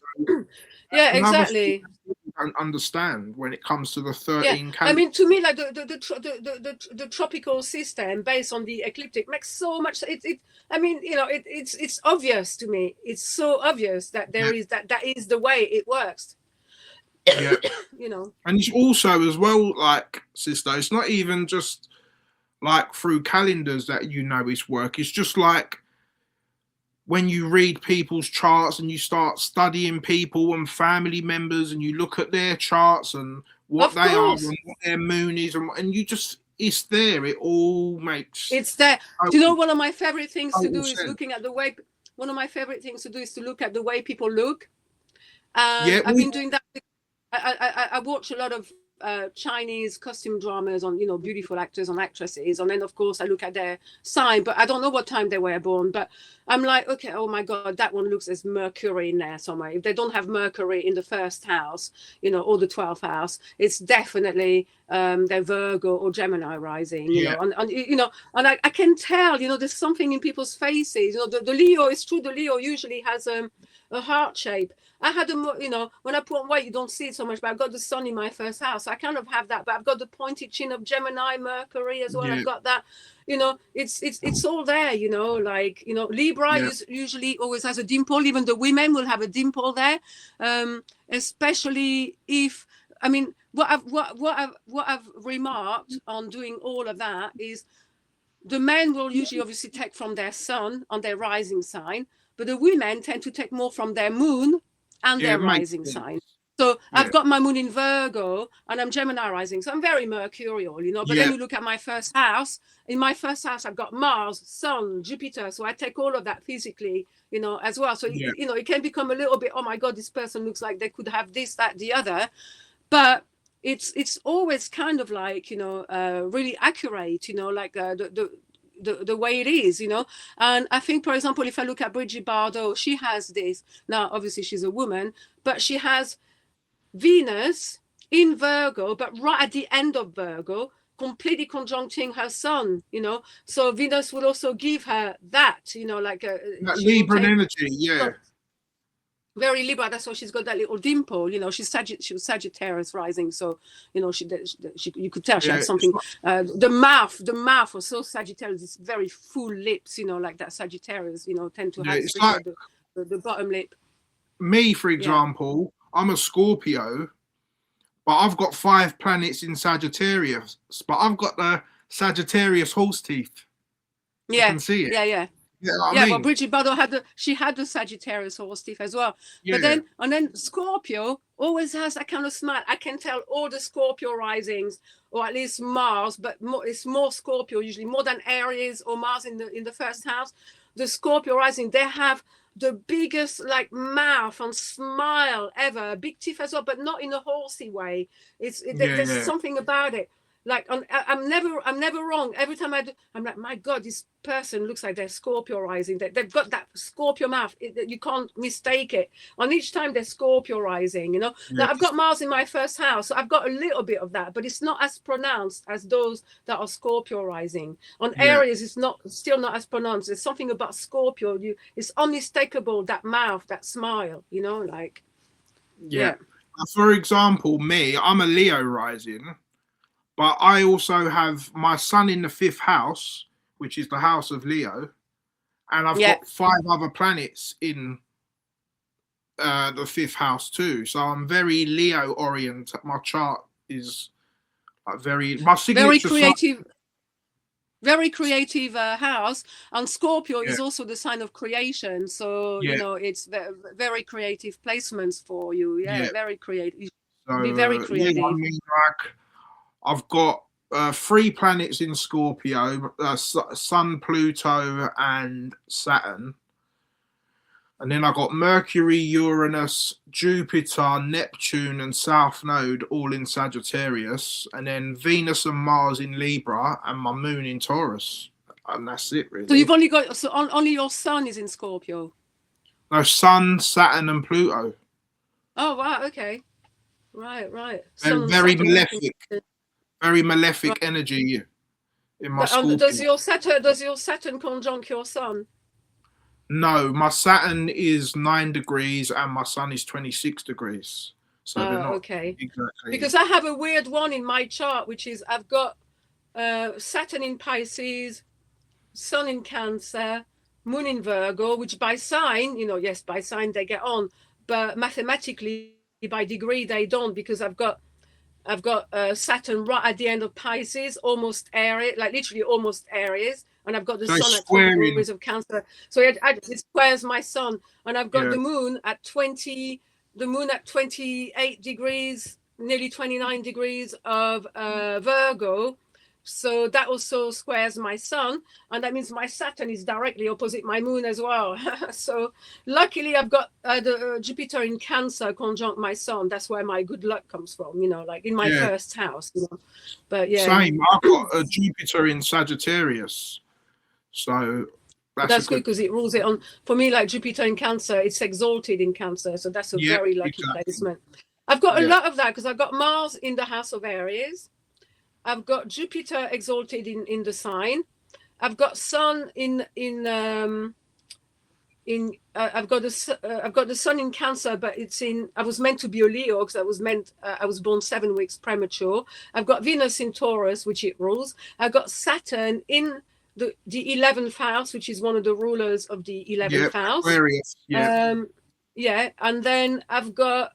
[SPEAKER 2] yeah, exactly.
[SPEAKER 1] Don't understand when it comes to the 13
[SPEAKER 2] I mean, to me, like the tropical system based on the ecliptic makes so much. I mean, it's obvious to me. It's so obvious that that is the way it works.
[SPEAKER 1] Yeah. And it's also as well, like, sister, it's not even just like through calendars that it's work. It's just like when you read people's charts and you start studying people and family members and you look at their charts and what they are and what their moon is, and you just, it's there. It all makes.
[SPEAKER 2] It's there. Do you know, one of my favorite things to do is looking at the way. One of my favorite things to do is to look at the way people look. And I've been doing that. I watch a lot of Chinese costume dramas on, beautiful actors and actresses, and then of course I look at their sign, but I don't know what time they were born. But I'm like, okay, oh my god, that one looks as Mercury in there somewhere. If they don't have Mercury in the first house, or the 12th house, it's definitely they're Virgo or Gemini rising. And I can tell, there's something in people's faces. The Leo is true. The Leo usually has a heart shape. I had when I put on weight, you don't see it so much, but I've got the sun in my first house. So I kind of have that, but I've got the pointed chin of Gemini, Mercury as well. I've got that, it's all there, Libra usually always has a dimple. Even the women will have a dimple there, especially if, I mean, what I've remarked on doing all of that is the men will usually obviously take from their sun on their rising sign, but the women tend to take more from their moon and their rising sign. So
[SPEAKER 1] Yeah.
[SPEAKER 2] I've got my moon in Virgo and I'm Gemini rising. So I'm very mercurial, you know. But
[SPEAKER 1] Yeah.
[SPEAKER 2] then you look at my first house. In my first house, I've got Mars, Sun, Jupiter. So I take all of that physically, you know, as well. So,
[SPEAKER 1] Yeah.
[SPEAKER 2] you know, it can become a little bit, oh my God, this person looks like they could have this, that, the other. But it's always kind of like, you know, really accurate, you know, like the way it is, you know. And I think, for example, if I look at Bridget Bardot, she has this. Now, obviously, she's a woman, but she has Venus in Virgo, but right at the end of Virgo, completely conjuncting her sun, you know. So Venus will also give her that, you know, like
[SPEAKER 1] That
[SPEAKER 2] she will
[SPEAKER 1] Libran
[SPEAKER 2] take
[SPEAKER 1] energy, yeah.
[SPEAKER 2] very Libra. That's why she's got that little dimple, you know. She was Sagittarius rising, so you know you could tell she
[SPEAKER 1] Yeah.
[SPEAKER 2] had something. The mouth was so Sagittarius, it's very full lips, you know, like that Sagittarius, you know, tend to have,
[SPEAKER 1] It's
[SPEAKER 2] especially
[SPEAKER 1] like
[SPEAKER 2] the bottom lip.
[SPEAKER 1] me, for
[SPEAKER 2] Yeah.
[SPEAKER 1] example, I'm a Scorpio, but I've got 5 planets in Sagittarius, but I've got the Sagittarius horse teeth. You
[SPEAKER 2] Yeah,
[SPEAKER 1] can see it.
[SPEAKER 2] yeah, yeah.
[SPEAKER 1] You know what I
[SPEAKER 2] Yeah, well,
[SPEAKER 1] mean?
[SPEAKER 2] Bridget Bardot had the Sagittarius horse teeth as well.
[SPEAKER 1] Yeah.
[SPEAKER 2] But then Scorpio always has that kind of smile. I can tell all the Scorpio risings, or at least Mars, but it's more Scorpio usually, more than Aries or Mars in the first house. The Scorpio rising, they have the biggest like mouth and smile ever, big teeth as well, but not in a horsey way. There's
[SPEAKER 1] Yeah.
[SPEAKER 2] something about it. Like I'm never wrong. Every time I do, I'm like, my God, this person looks like they're Scorpio rising. They've got that Scorpio mouth. You can't mistake it. On each time they're Scorpio rising, you know.
[SPEAKER 1] Yeah.
[SPEAKER 2] Now I've got Mars in my first house, so I've got a little bit of that, but it's not as pronounced as those that are Scorpio rising. On
[SPEAKER 1] Yeah.
[SPEAKER 2] Aries, it's still not as pronounced. There's something about Scorpio. It's unmistakable, that mouth, that smile, you know, like
[SPEAKER 1] Yeah. For example, me, I'm a Leo rising, but I also have my sun in the 5th house, which is the house of Leo, and I've got 5 other planets in the 5th house too. So I'm very Leo oriented. My chart is like my signature
[SPEAKER 2] very creative house, and Scorpio
[SPEAKER 1] Yeah.
[SPEAKER 2] is also the sign of creation, so
[SPEAKER 1] Yeah.
[SPEAKER 2] you know it's very creative placements for you. Yeah. Very creative.
[SPEAKER 1] So,
[SPEAKER 2] Be very creative.
[SPEAKER 1] yeah, I mean, like I've got 3 planets in Scorpio: Sun, Pluto, and Saturn. And then I got Mercury, Uranus, Jupiter, Neptune, and South Node all in Sagittarius. And then Venus and Mars in Libra, and my moon in Taurus. And that's it, really.
[SPEAKER 2] So you've only got only your sun is in Scorpio.
[SPEAKER 1] No, Sun, Saturn, and Pluto.
[SPEAKER 2] Oh wow, okay, right.
[SPEAKER 1] And very malefic, energy in my Scorpio.
[SPEAKER 2] Does your Saturn conjunct your sun?
[SPEAKER 1] No, my Saturn is 9 degrees and my Sun is 26 degrees. So they're not
[SPEAKER 2] okay.
[SPEAKER 1] Exactly.
[SPEAKER 2] Because I have a weird one in my chart, which is I've got Saturn in Pisces, Sun in Cancer, Moon in Virgo, which by sign, you know, yes, by sign they get on, but mathematically by degree they don't, because I've got Saturn right at the end of Pisces, almost Aries, like literally almost Aries, and I've got the sun at 20 degrees of Cancer. So it squares my sun, and I've got the moon at 28 degrees, nearly 29 degrees of Virgo. So that also squares my sun, and that means my Saturn is directly opposite my moon as well. So luckily I've got the Jupiter in Cancer conjunct my sun. That's where my good luck comes from, you know, like in my first house, you know. But
[SPEAKER 1] same, I've got a Jupiter in Sagittarius, so
[SPEAKER 2] that's good because it rules it on. For me, like Jupiter in Cancer, it's exalted in Cancer, so that's a very lucky placement. I've got a lot of that because I've got Mars in the house of Aries. I've got Jupiter exalted in the sign. I've got Sun I've got the Sun in Cancer, but it's in. I was meant to be a Leo because I was born 7 weeks premature. I've got Venus in Taurus, which it rules. I've got Saturn in the 11th house, which is one of the rulers of the 11th house.
[SPEAKER 1] Aquarius.
[SPEAKER 2] And then I've got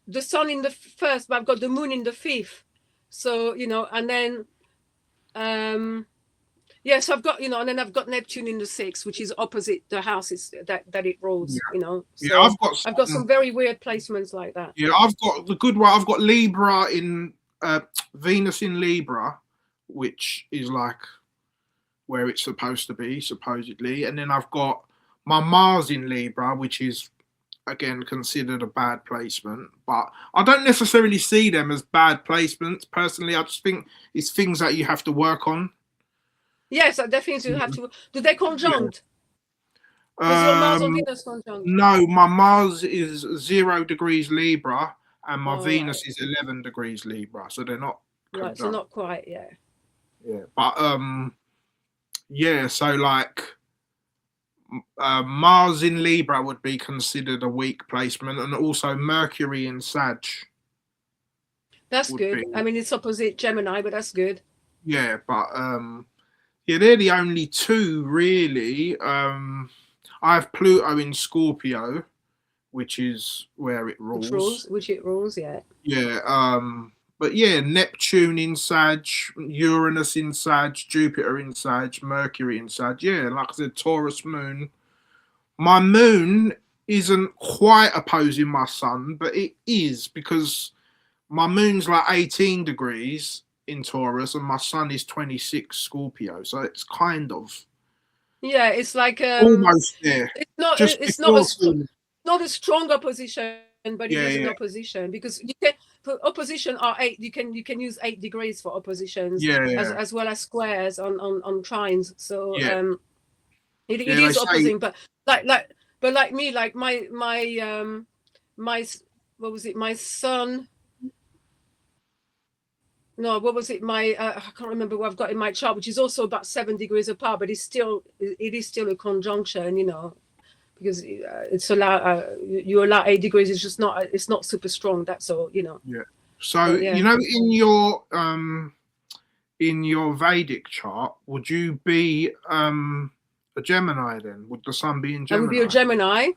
[SPEAKER 2] the sun in the 1st, but I've got the moon in the 5th. So, you know, and then Yes, I've got, and then I've got Neptune in the 6th, which is opposite the houses that it rules,
[SPEAKER 1] Yeah,
[SPEAKER 2] So
[SPEAKER 1] I've got
[SPEAKER 2] some very weird placements like that.
[SPEAKER 1] Yeah, I've got the good one. I've got Libra in Venus in Libra, which is like where it's supposed to be, supposedly. And then I've got my Mars in Libra, which is again considered a bad placement. But I don't necessarily see them as bad placements. Personally, I just think it's things that you have to work on.
[SPEAKER 2] Yes, I definitely have to. Do they conjunct?
[SPEAKER 1] Yeah.
[SPEAKER 2] Is your Mars on Venus conjunct?
[SPEAKER 1] No, my Mars is 0 degrees Libra and my
[SPEAKER 2] All right.
[SPEAKER 1] Venus is 11 degrees Libra. So they're not
[SPEAKER 2] Right, so
[SPEAKER 1] conjunct.
[SPEAKER 2] not quite, yeah.
[SPEAKER 1] Yeah. But yeah, so like Mars in Libra would be considered a weak placement, and also Mercury in Sag
[SPEAKER 2] That's
[SPEAKER 1] would
[SPEAKER 2] good.
[SPEAKER 1] be.
[SPEAKER 2] I mean, it's opposite Gemini, but that's good.
[SPEAKER 1] Yeah, but yeah, they're the only two really. I have Pluto in Scorpio, which is where it rules.
[SPEAKER 2] Which it rules, yeah.
[SPEAKER 1] Yeah, but yeah, Neptune in Sag, Uranus in Sag, Jupiter in Sag, Mercury in Sag. Yeah, like I said, Taurus moon. My moon isn't quite opposing my sun, but it is because my moon's like 18 degrees in Taurus and my sun is 26 Scorpio. So it's kind of
[SPEAKER 2] Yeah, it's like
[SPEAKER 1] almost there. Just
[SPEAKER 2] it's not
[SPEAKER 1] before.
[SPEAKER 2] not a strong opposition, but it
[SPEAKER 1] Yeah,
[SPEAKER 2] is an
[SPEAKER 1] yeah,
[SPEAKER 2] opposition, because you can, for opposition are 8. You can use 8 degrees for oppositions,
[SPEAKER 1] yeah, yeah,
[SPEAKER 2] as well as squares on trines. So
[SPEAKER 1] yeah.
[SPEAKER 2] it
[SPEAKER 1] Yeah, they
[SPEAKER 2] is
[SPEAKER 1] say,
[SPEAKER 2] opposing, but like me, like my what was it? My sun. No, what was it? My I can't remember what I've got in my chart, which is also about 7 degrees apart, but it is still a conjunction, because it's you allow 8 degrees. It's not super strong. That's all,
[SPEAKER 1] yeah. So
[SPEAKER 2] Yeah.
[SPEAKER 1] in your Vedic chart, would you be a Gemini then? Would the sun be in
[SPEAKER 2] I would be a
[SPEAKER 1] Gemini?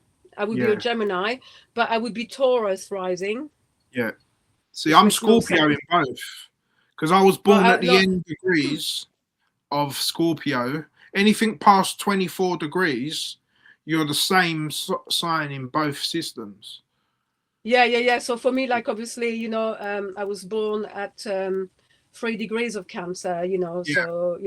[SPEAKER 2] Gemini. But I would be Taurus rising.
[SPEAKER 1] Yeah. See, I'm Scorpio in both because I was born at the end degrees of Scorpio. Anything past 24 degrees, you're the same sign in both systems.
[SPEAKER 2] Yeah. So for me, like, obviously, I was born at 3 degrees of Cancer, so,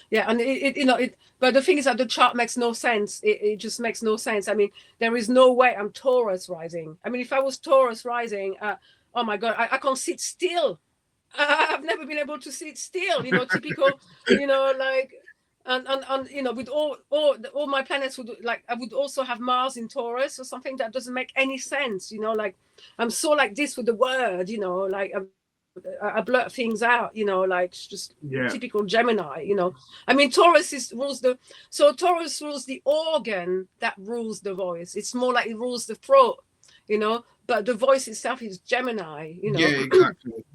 [SPEAKER 2] yeah. And but the thing is that the chart makes no sense. It just makes no sense. I mean, there is no way I'm Taurus rising. I mean, if I was Taurus rising, oh my God, I can't sit still. I've never been able to sit still, typical, like, and with all my planets would, like, I would also have Mars in Taurus or something. That doesn't make any sense, like, I'm so like this with the word, like, I blurt things out, like, just typical Gemini, I mean, Taurus rules the organ that rules the voice. It's more like it rules the throat, but the voice itself is Gemini,
[SPEAKER 1] Yeah, exactly.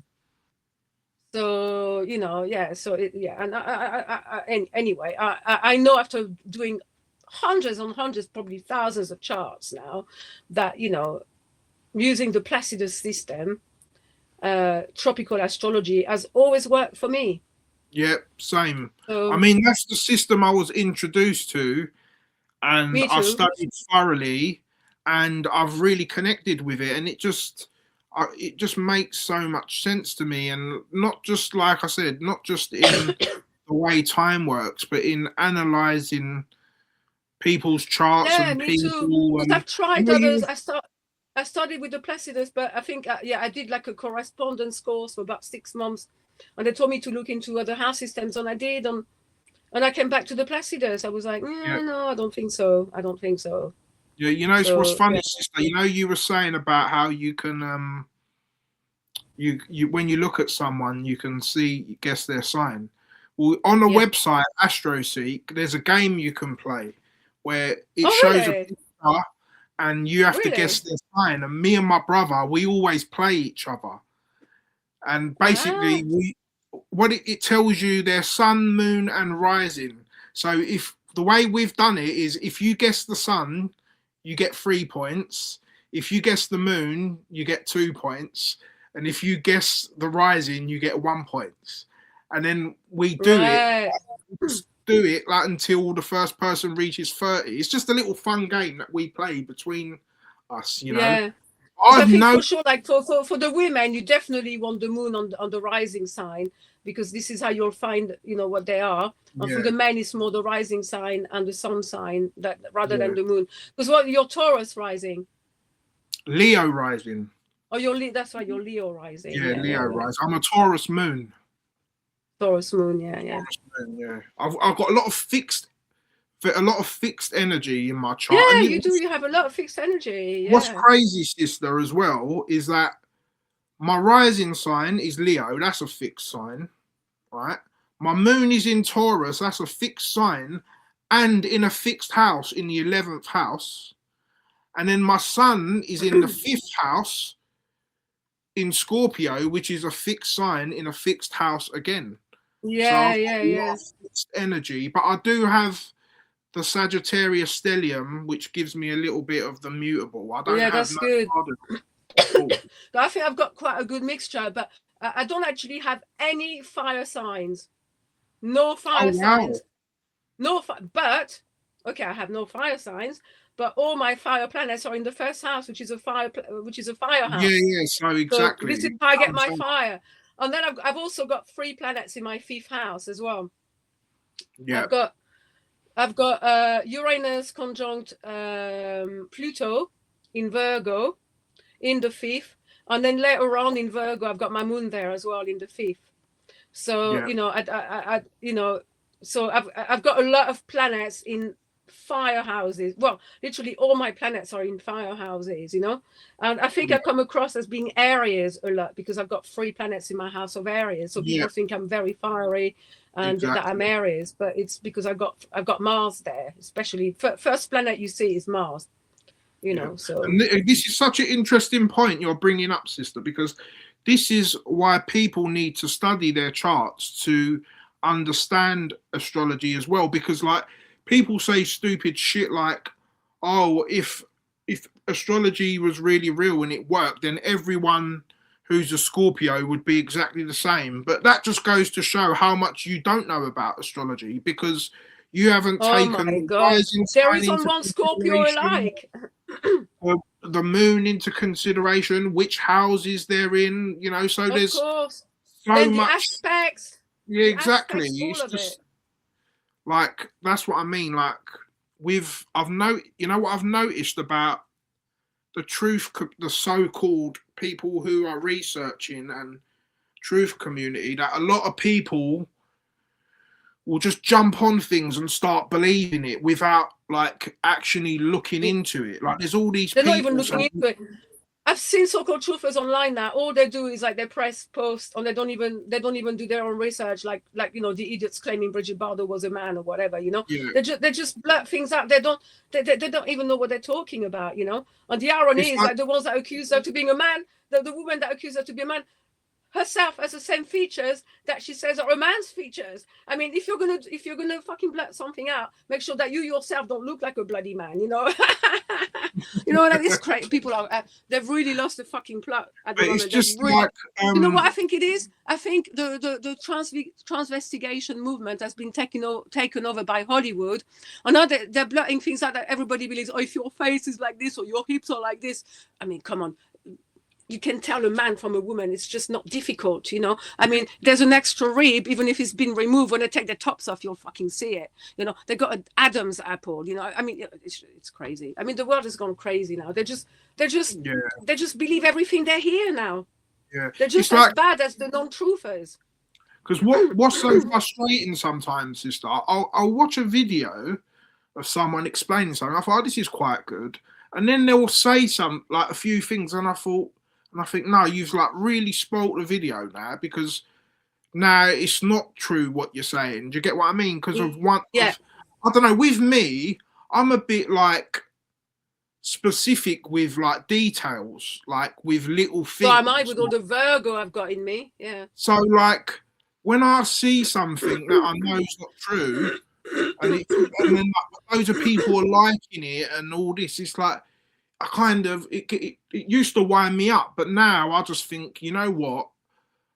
[SPEAKER 2] So, yeah. So and anyway, I know, after doing hundreds and hundreds, probably thousands of charts now, that using the Placidus system, tropical astrology has always worked for me.
[SPEAKER 1] Yeah, same. I mean, that's the system I was introduced to, and I've studied thoroughly, and I've really connected with it, and it just makes so much sense to me. And not just, like I said, not just in the way time works, but in analyzing people's charts and
[SPEAKER 2] me
[SPEAKER 1] people.
[SPEAKER 2] Too. Because I've tried others. I started with the Placidus, but I think I did like a correspondence course for about 6 months, and they told me to look into other house systems, and I did, and I came back to the Placidus. I was like, no, I don't think so.
[SPEAKER 1] Yeah, what's funny, sister. You were saying about how you can you when you look at someone, you can guess their sign. Well, on the website AstroSeek, there's a game you can play where it shows a picture and you have to guess their sign. And me and my brother, we always play each other. And basically, it tells you their sun, moon, and rising. So if the way we've done it is, if you guess the sun, you get 3 points. If you guess the moon, you get 2 points. And if you guess the rising, you get 1 point. And then we do do it like until the first person reaches 30. It's just a little fun game that we play between us, you know.
[SPEAKER 2] Yeah. I
[SPEAKER 1] I've
[SPEAKER 2] think
[SPEAKER 1] no
[SPEAKER 2] for sure, like for the women, you definitely want the moon on the rising sign, because this is how you'll find, you know, what they are. And for the men, it's more the rising sign and the sun sign that rather than the moon. Because what your Taurus rising?
[SPEAKER 1] Leo rising.
[SPEAKER 2] Oh, that's why you're Leo rising.
[SPEAKER 1] Yeah, Leo rising. I'm a Taurus moon.
[SPEAKER 2] Taurus moon, yeah.
[SPEAKER 1] Taurus moon, yeah. I've got a lot of fixed energy in my chart.
[SPEAKER 2] Yeah,
[SPEAKER 1] and
[SPEAKER 2] you do. You have a lot of fixed energy. Yeah.
[SPEAKER 1] What's crazy, sister, as well, is that my rising sign is Leo. That's a fixed sign, right? My moon is in Taurus. That's a fixed sign, and in a fixed house in the 11th house. And then my sun is in the 5th house in Scorpio, which is a fixed sign in a fixed house again.
[SPEAKER 2] Yeah,
[SPEAKER 1] fixed energy, but I do have the Sagittarius stellium, which gives me a little bit of the mutable. I don't have
[SPEAKER 2] that's
[SPEAKER 1] no
[SPEAKER 2] good. I think I've got quite a good mixture, but I don't actually have any fire signs. No fire signs. No, but okay, I have no fire signs, but all my fire planets are in the first house, which is a fire house.
[SPEAKER 1] Yeah. So exactly.
[SPEAKER 2] So this is how I get my fire, and then I've also got 3 planets in my 5th house as well.
[SPEAKER 1] Yeah.
[SPEAKER 2] I've got Uranus conjunct Pluto in Virgo in the 5th, and then later on in Virgo I've got my moon there as well in the 5th. So you know, so I've got a lot of planets in fire houses. Well, literally all my planets are in fire houses, you know. And I think I come across as being Aries a lot because I've got 3 planets in my house of Aries. So people think I'm very fiery and that I'm Aries, but it's because I've got Mars there. Especially first planet you see is Mars. You know, so
[SPEAKER 1] and this is such an interesting point you're bringing up, sister, because this is why people need to study their charts to understand astrology as well. Because like people say stupid shit like, oh, if astrology was really real and it worked, then everyone who's a Scorpio would be exactly the same. But that just goes to show how much you don't know about astrology, because you haven't taken
[SPEAKER 2] my God. There is on one Scorpio alike.
[SPEAKER 1] The moon into consideration, which houses they're in, you know, so there's
[SPEAKER 2] so
[SPEAKER 1] then
[SPEAKER 2] much aspects.
[SPEAKER 1] Yeah, exactly. It's just like that's what I mean. Like I've noticed about the so-called people who are researching and truth community, that a lot of people will just jump on things and start believing it without like actually looking into it. Like there's all these
[SPEAKER 2] they're
[SPEAKER 1] people
[SPEAKER 2] not even looking into it. I've seen so-called truthers online now. All they do is like they press post, and they don't even do their own research. Like you know, the idiots claiming Bridget Bardot was a man or whatever. You know, they just blurt things out. They don't even know what they're talking about. You know, and the irony is like the ones that accuse her to being a man, the woman that accused her to be a man, herself has the same features that she says are a man's features. I mean, if you're gonna fucking blurt something out, make sure that you yourself don't look like a bloody man. You know, you know that is crazy. People are they've really lost the fucking plot at the moment.
[SPEAKER 1] It's just
[SPEAKER 2] really, like you know what I think it is. I think the transvestigation movement has been taken over by Hollywood, and now they're blurting things out that everybody believes. Oh, if your face is like this or your hips are like this. I mean, come on. You can tell a man from a woman. It's just not difficult, you know. I mean, there's an extra rib, even if it's been removed. When they take the tops off, you'll fucking see it. You know, they got an Adam's apple. You know, I mean, it's crazy. I mean, the world has gone crazy now. They just believe everything they hear now.
[SPEAKER 1] Yeah,
[SPEAKER 2] they're just as bad as the non-truthers.
[SPEAKER 1] Because what's so frustrating sometimes, sister, I'll watch a video of someone explaining something. I thought, oh, this is quite good, and then they'll say a few things, and I think, no, you've like really spoilt the video now, because now it's not true what you're saying. Do you get what I mean? Because of one, I don't know. With me, I'm a bit like specific with like details, like with little things.
[SPEAKER 2] So am I with all the Virgo I've got in me. Yeah.
[SPEAKER 1] So like when I see something that I know is not true, and then like, loads of people are liking it and all this, it's like. It used to wind me up, but now I just think, you know what?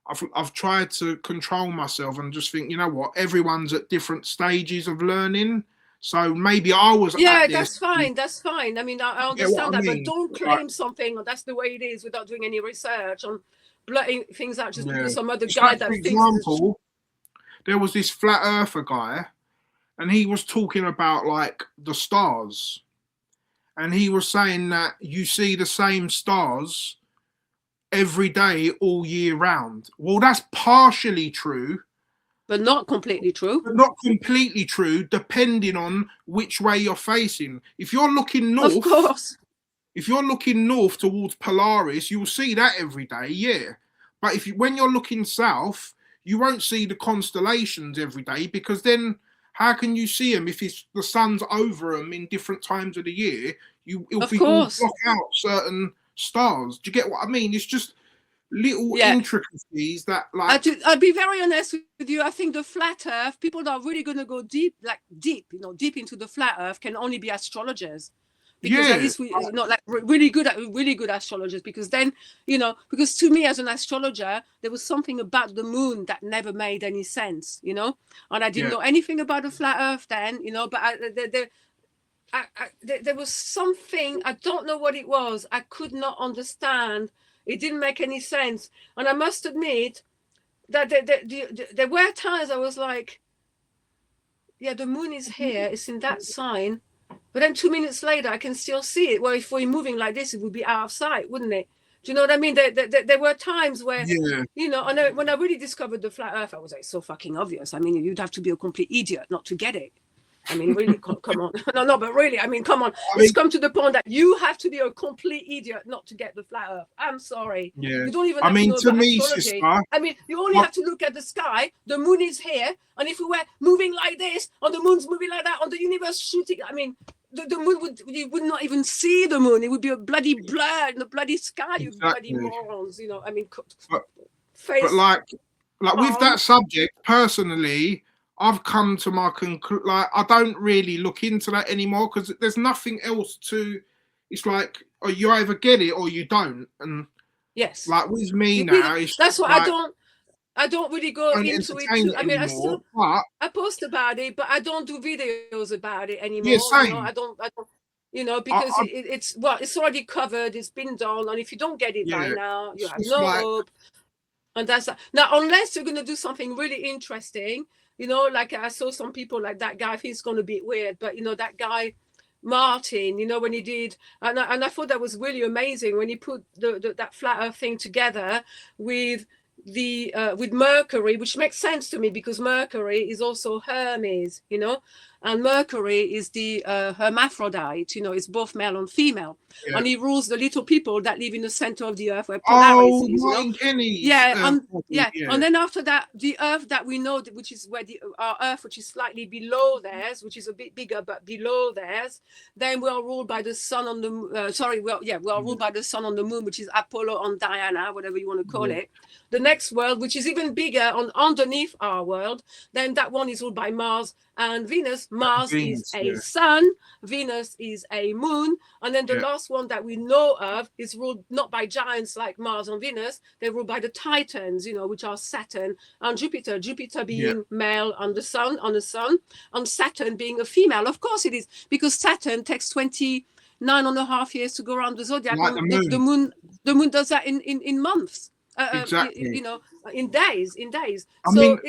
[SPEAKER 1] I've tried to control myself and just think, you know what, everyone's at different stages of learning. So maybe I was
[SPEAKER 2] Yeah,
[SPEAKER 1] at this.
[SPEAKER 2] that's fine. That's fine. I mean, I
[SPEAKER 1] You get what
[SPEAKER 2] understand
[SPEAKER 1] I
[SPEAKER 2] that, but
[SPEAKER 1] mean?
[SPEAKER 2] don't
[SPEAKER 1] Like,
[SPEAKER 2] claim something or that's the way it is without doing any research on blurting things out just
[SPEAKER 1] yeah.
[SPEAKER 2] because some other
[SPEAKER 1] It's
[SPEAKER 2] guy
[SPEAKER 1] like, for
[SPEAKER 2] that thinks it's
[SPEAKER 1] example, there was this flat earther guy, and he was talking about like the stars, and he was saying that you see the same stars every day all year round. Well, that's partially true,
[SPEAKER 2] but not completely true.
[SPEAKER 1] but not completely true, depending on which way you're facing. If you're looking
[SPEAKER 2] Of
[SPEAKER 1] north,
[SPEAKER 2] course.
[SPEAKER 1] if you're looking north towards Polaris, you'll see that every day, yeah. But when you're looking south, you won't see the constellations every day, because then how can you see them if the sun's over them in different times of the year? It'll
[SPEAKER 2] Of
[SPEAKER 1] be all
[SPEAKER 2] course.
[SPEAKER 1] block out certain stars. Do you get what I mean? It's just little
[SPEAKER 2] Yeah.
[SPEAKER 1] intricacies that, like,
[SPEAKER 2] I'll be very honest with you. I think the flat earth, people that are really going to go deep, like deep, deep into the flat earth can only be astrologers. Because at
[SPEAKER 1] yeah,
[SPEAKER 2] least we not like really good astrologers, because then because to me as an astrologer there was something about the moon that never made any sense, and I didn't
[SPEAKER 1] yeah,
[SPEAKER 2] know anything about the flat earth then, but there was something, I don't know what it was, I could not understand. It didn't make any sense, and I must admit that there were times I was like, yeah, the moon is here, it's in that sign. But then 2 minutes later, I can still see it. Well, if we're moving like this, it would be out of sight, wouldn't it? Do you know what I mean? There were times where,
[SPEAKER 1] yeah.
[SPEAKER 2] when I really discovered the flat earth, I was like, so fucking obvious. I mean, you'd have to be a complete idiot not to get it. I mean, really, come on. No, but really, I mean, come on. It's come to the point that you have to be a complete idiot not to get the flat earth. I'm sorry.
[SPEAKER 1] Yeah.
[SPEAKER 2] You don't even
[SPEAKER 1] I
[SPEAKER 2] have
[SPEAKER 1] mean,
[SPEAKER 2] to know
[SPEAKER 1] to
[SPEAKER 2] about
[SPEAKER 1] me,
[SPEAKER 2] astrology.
[SPEAKER 1] sister,
[SPEAKER 2] I mean, you only have to look at the sky. The moon is here. And if we were moving like this, or the moon's moving like that, or the universe shooting, I mean, the moon you would not even see the moon. It would be a bloody blur in the bloody sky, you bloody
[SPEAKER 1] exactly.
[SPEAKER 2] morons. I mean,
[SPEAKER 1] But like with that subject, personally, I've come to my conclusion. Like, I don't really look into that anymore, because there's nothing else to. It's like, or you either get it or you don't. And
[SPEAKER 2] yes,
[SPEAKER 1] like with me now, it's
[SPEAKER 2] that's what
[SPEAKER 1] like,
[SPEAKER 2] I don't really go
[SPEAKER 1] I don't
[SPEAKER 2] into it
[SPEAKER 1] entertain
[SPEAKER 2] too.
[SPEAKER 1] it
[SPEAKER 2] I mean,
[SPEAKER 1] anymore. But
[SPEAKER 2] I post about it, but I don't do videos about it anymore.
[SPEAKER 1] yeah, same.
[SPEAKER 2] I don't, because it's already covered, it's been done, and if you don't get it by now, you have no hope. And that's now, unless you're going to do something really interesting, like I saw some people like that guy. I think it's going to be weird, but that guy Martin, when he did, and I thought that was really amazing when he put that flat earth thing together with with Mercury, which makes sense to me because Mercury is also Hermes, and Mercury is the hermaphrodite, it's both male and female, and he rules the little people that live in the center of the earth where Polaris is,
[SPEAKER 1] Martin Kenny's,
[SPEAKER 2] and then after that, the earth that we know, which is where our earth, which is slightly below theirs, which is a bit bigger but below theirs, then we are ruled by the sun on the we are ruled by the sun on the moon, which is Apollo and Diana, whatever you want to call it. The next world, which is even bigger underneath our world, then that one is ruled by Mars and Venus. Mars is a sun, Venus is a moon, and then the last one that we know of is ruled not by giants like Mars and Venus. They're ruled by the Titans, which are Saturn and Jupiter. Jupiter being male on the sun, and Saturn being a female. Of course it is, because Saturn takes 29.5 years to go around the zodiac.
[SPEAKER 1] Like
[SPEAKER 2] the moon does that in months.
[SPEAKER 1] Exactly.
[SPEAKER 2] In days.
[SPEAKER 1] I mean,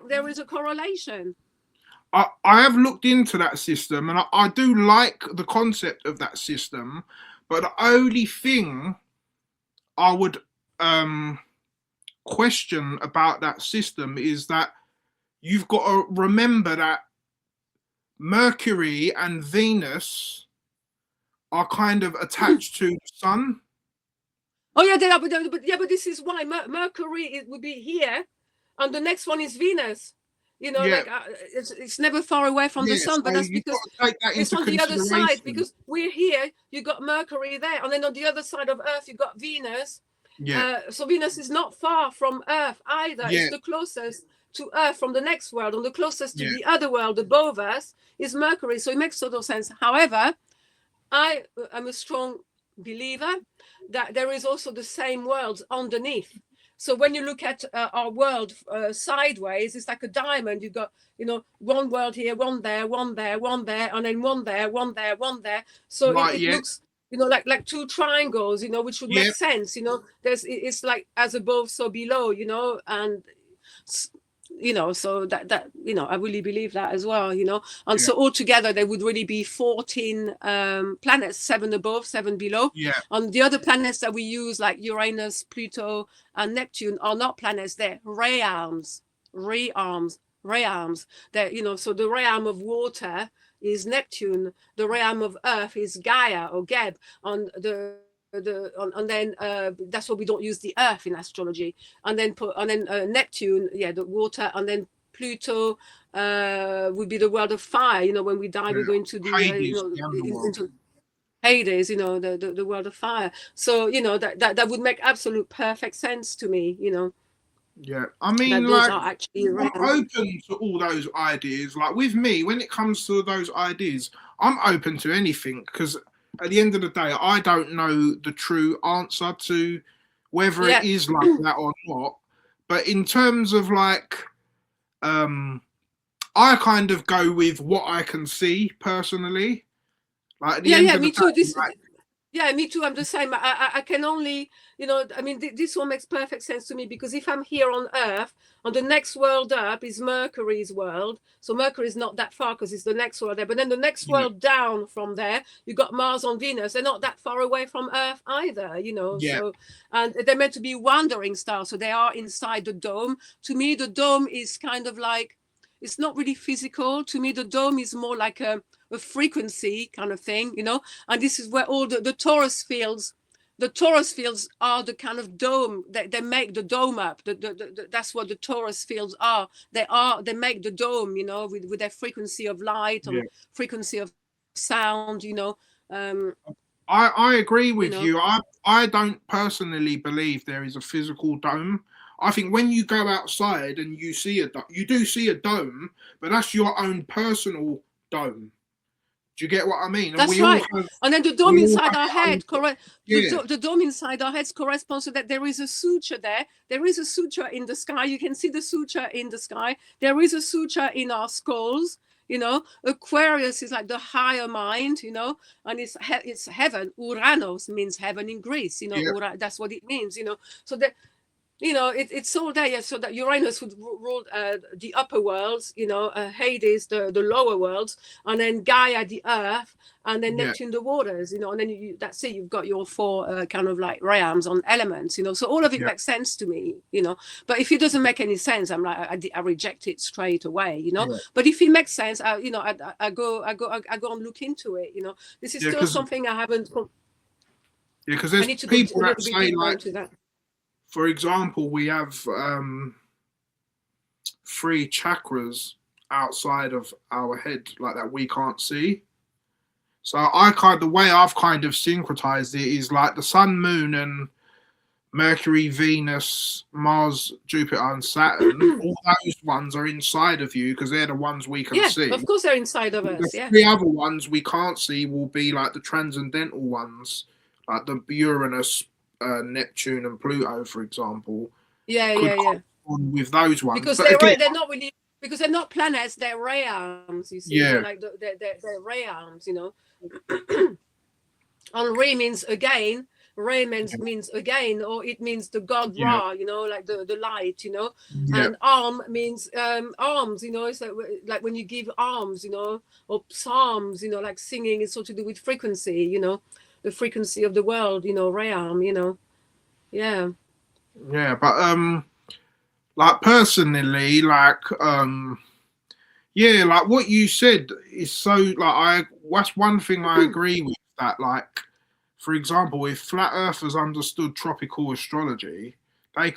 [SPEAKER 2] there is a correlation.
[SPEAKER 1] I have looked into that system, and I do like the concept of that system, but the only thing I would question about that system is that you've got to remember that Mercury and Venus are kind of attached to the sun.
[SPEAKER 2] Oh yeah, they are, but this is why Mercury would be here, and the next one is Venus. It's never far away from the sun, but that's because it's on the other side. Because we're here, you got Mercury there, and then on the other side of Earth, you got Venus. So Venus is not far from Earth either. It's the closest to Earth from the next world, and the closest to the other world above us is Mercury. So it makes total sense. However, I am a strong believer that there is also the same worlds underneath. So when you look at our world sideways, it's like a diamond. You've got, you know, one world here, one there, one there, one there, and then one there, one there, one there. So
[SPEAKER 1] Right.
[SPEAKER 2] it
[SPEAKER 1] Yeah.
[SPEAKER 2] looks, you know, like two triangles, you know, which would
[SPEAKER 1] Yeah.
[SPEAKER 2] make sense. You know, it's like as above, so below, you know, and you know, so that you know, I really believe that as well, you know. And
[SPEAKER 1] Yeah.
[SPEAKER 2] so altogether there would really be 14 planets, 7 above, 7 below.
[SPEAKER 1] Yeah.
[SPEAKER 2] And the other planets that we use, like Uranus, Pluto, and Neptune, are not planets. They're realms. They're, you know, so the realm of water is Neptune, the realm of earth is Gaia or Geb, and and then that's why we don't use the earth in astrology. And then Neptune, yeah, the water, and then Pluto would be the world of fire. You know, when we die, we go into the
[SPEAKER 1] Hades,
[SPEAKER 2] you know,
[SPEAKER 1] the underworld.
[SPEAKER 2] into Hades, you know, the world of fire. So, you know, that would make absolute perfect sense to me, you know.
[SPEAKER 1] Yeah, I mean,
[SPEAKER 2] That those
[SPEAKER 1] like,
[SPEAKER 2] are actually
[SPEAKER 1] I'm open to all those ideas. Like with me, when it comes to those ideas, I'm open to anything because at the end of the day, I don't know the true answer to whether it is like that or not. But in terms of like, I kind of go with what I can see personally. Like at the end of the
[SPEAKER 2] me too.
[SPEAKER 1] day, like,
[SPEAKER 2] Yeah, me too. I'm the same. I can only, you know, I mean, this one makes perfect sense to me because if I'm here on Earth, on the next world up is Mercury's world. So Mercury is not that far because it's the next world there. But then the next world down from there, you got Mars on Venus. They're not that far away from Earth either, you know.
[SPEAKER 1] yeah,
[SPEAKER 2] So, and they're meant to be wandering stars. So they are inside the dome. To me, the dome is kind of like, it's not really physical. To me, the dome is more like a frequency kind of thing, you know. And this is where all the torus fields are the kind of dome that they make the dome up. That's what the torus fields are. They make the dome, you know, with their frequency of light and frequency of sound, you know.
[SPEAKER 1] I agree with
[SPEAKER 2] you know.
[SPEAKER 1] you. I don't personally believe there is a physical dome. I think when you go outside and you see you do see a dome, but that's your own personal dome. Do you get what I mean?
[SPEAKER 2] That's right. And then the dome inside our head, correct?
[SPEAKER 1] Yeah.
[SPEAKER 2] The dome inside our heads corresponds to that. There is a suture there. There is a suture in the sky. You can see the suture in the sky. There is a suture in our skulls. You know, Aquarius is like the higher mind. You know, and it's heaven. Uranos means heaven in Greece. You know, that's what it means. You know, so that. You know, it's all there, yeah. So that Uranus would rule the upper worlds, you know, Hades, the lower worlds, and then Gaia, the earth, and then Neptune, the waters, you know, and then that's it. You've got your 4 kind of like realms on elements, you know. So all of it makes sense to me, you know. But if it doesn't make any sense, I'm like, I reject it straight away, you know. But if it makes sense, you know, I go and look into it, you know. This is still something I haven't.
[SPEAKER 1] Yeah, because there's people that say like.
[SPEAKER 2] That.
[SPEAKER 1] For example, we have 3 chakras outside of our head, like that we can't see. So the way I've kind of syncretized it is like the Sun, Moon, and Mercury, Venus, Mars, Jupiter, and Saturn. All those ones are inside of you because they're the ones we can see.
[SPEAKER 2] Yeah, of course they're inside of us.
[SPEAKER 1] The 3 other ones we can't see will be like the transcendental ones, like the Uranus, Neptune and Pluto, for example. With those ones
[SPEAKER 2] because they're not really, because they're not planets, they're realms. You see, they're like they're realms, you know. And Re means again. Re means again, or it means the god Ra, you know, like the light, you know. And Arm means arms, you know. It's like when you give alms, you know, or psalms, you know, like singing is sort of to do with frequency, you know. The frequency of the world, you know, realm, you know. Yeah,
[SPEAKER 1] but like personally, like like what you said is so like that's one thing I agree with, that like, for example, if flat earthers understood tropical astrology, they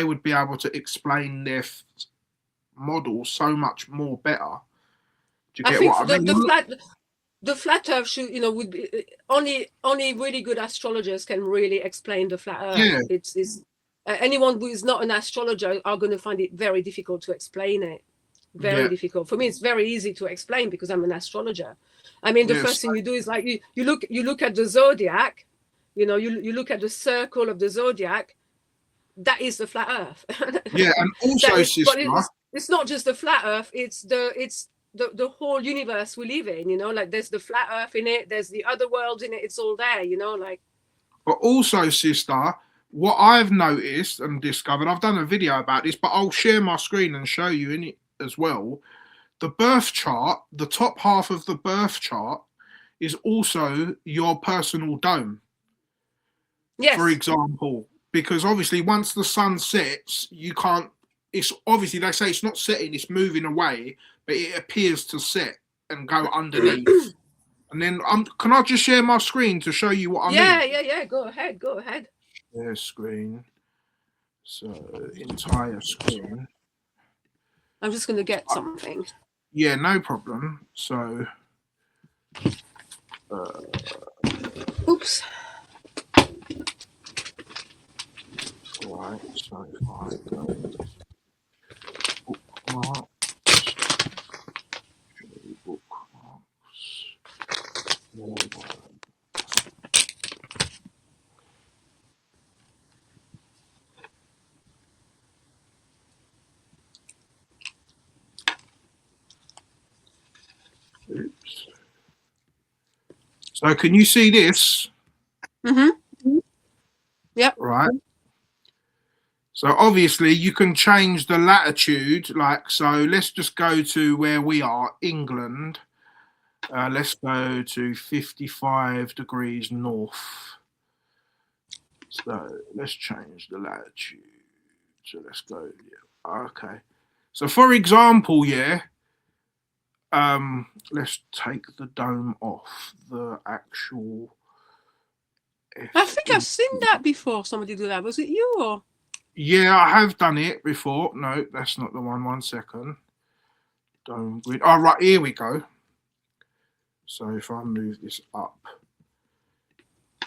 [SPEAKER 1] would be able to explain their model so much more better. Do you get what I mean?
[SPEAKER 2] The flat earth should, you know, would be only really good astrologers can really explain the flat earth. It's anyone who is not an astrologer are going to find it very difficult to explain it. Very difficult. For me, it's very easy to explain because I'm an astrologer. I mean, the first thing you do is like you look at the zodiac, you know, you look at the circle of the zodiac, that is the flat Earth.
[SPEAKER 1] Yeah, and also,
[SPEAKER 2] But
[SPEAKER 1] sister.
[SPEAKER 2] it's not just the flat Earth. It's the whole universe we live in. You know, like there's the flat Earth in it. There's the other worlds in it. It's all there. You know, like.
[SPEAKER 1] But also, sister, what I've noticed and discovered, I've done a video about this, but I'll share my screen and show you in it as well. The birth chart, the top half of the birth chart, is also your personal dome.
[SPEAKER 2] Yes.
[SPEAKER 1] For example, because obviously once the sun sets, you can't. It's obviously they say it's not setting; it's moving away, but it appears to set and go underneath. And then, can I just share my screen to show you what I mean?
[SPEAKER 2] Yeah. Go ahead.
[SPEAKER 1] Share screen. So entire screen.
[SPEAKER 2] I'm just going to get something.
[SPEAKER 1] Yeah, no problem. So.
[SPEAKER 2] Oops.
[SPEAKER 1] Right. So if I go bookmark. Oops. So can you see this?
[SPEAKER 2] Mm-hmm. Yep.
[SPEAKER 1] Right. So obviously you can change the latitude. Like, so let's just go to where we are, England. Let's go to 55 degrees north. So let's change the latitude. So let's go. Yeah. Okay. So for example, yeah. Let's take the dome off the actual.
[SPEAKER 2] I think I've seen that before. Somebody do that. Was it you or?
[SPEAKER 1] Yeah, I have done it before. No, that's not the one. 1 second. Dome grid. Oh, right. Here we go. So if I move this up.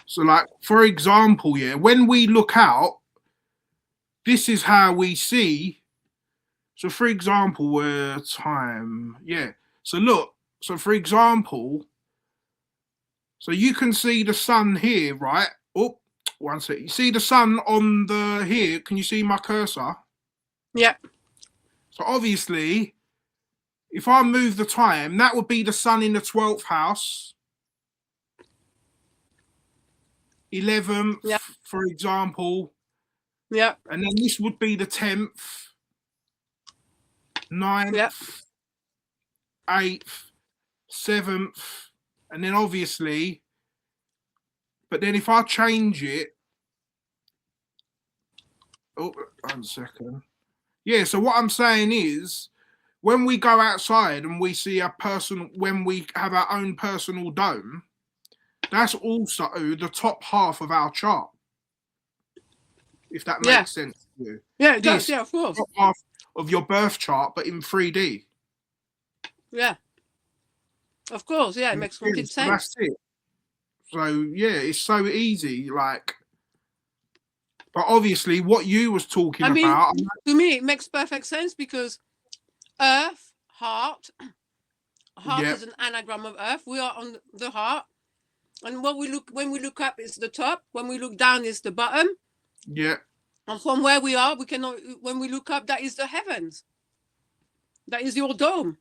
[SPEAKER 1] So like, for example, yeah, when we look out, this is how we see. So for example, where time, yeah. So look, so for example, so you can see the sun here, right? Oh, 1 sec. You see the sun on the here. Can you see my cursor?
[SPEAKER 2] Yeah.
[SPEAKER 1] So obviously, if I move the time, that would be the sun in the 12th house. 11th,
[SPEAKER 2] yeah.
[SPEAKER 1] For example.
[SPEAKER 2] Yeah.
[SPEAKER 1] And then this would be the 10th, 9th,
[SPEAKER 2] yeah.
[SPEAKER 1] 8th, 7th, and then obviously, but then if I change it, oh, 1 second. Yeah, so what I'm saying is, when we go outside and we see a person, when we have our own personal dome, that's also the top half of our chart. If that makes sense to you.
[SPEAKER 2] Yeah, it does. Yeah, of course.
[SPEAKER 1] Top half of your birth chart, but in 3D.
[SPEAKER 2] Yeah. Of course, yeah, it makes complete sense.
[SPEAKER 1] That's it. So yeah, it's so easy. Like, but obviously, what you was talking about,
[SPEAKER 2] to me, it makes perfect sense because Earth, heart is an anagram of Earth. We are on the heart, and when we look up, it's the top. When we look down, it's the bottom.
[SPEAKER 1] Yeah.
[SPEAKER 2] And from where we are, we cannot. When we look up, that is the heavens. That is your dome.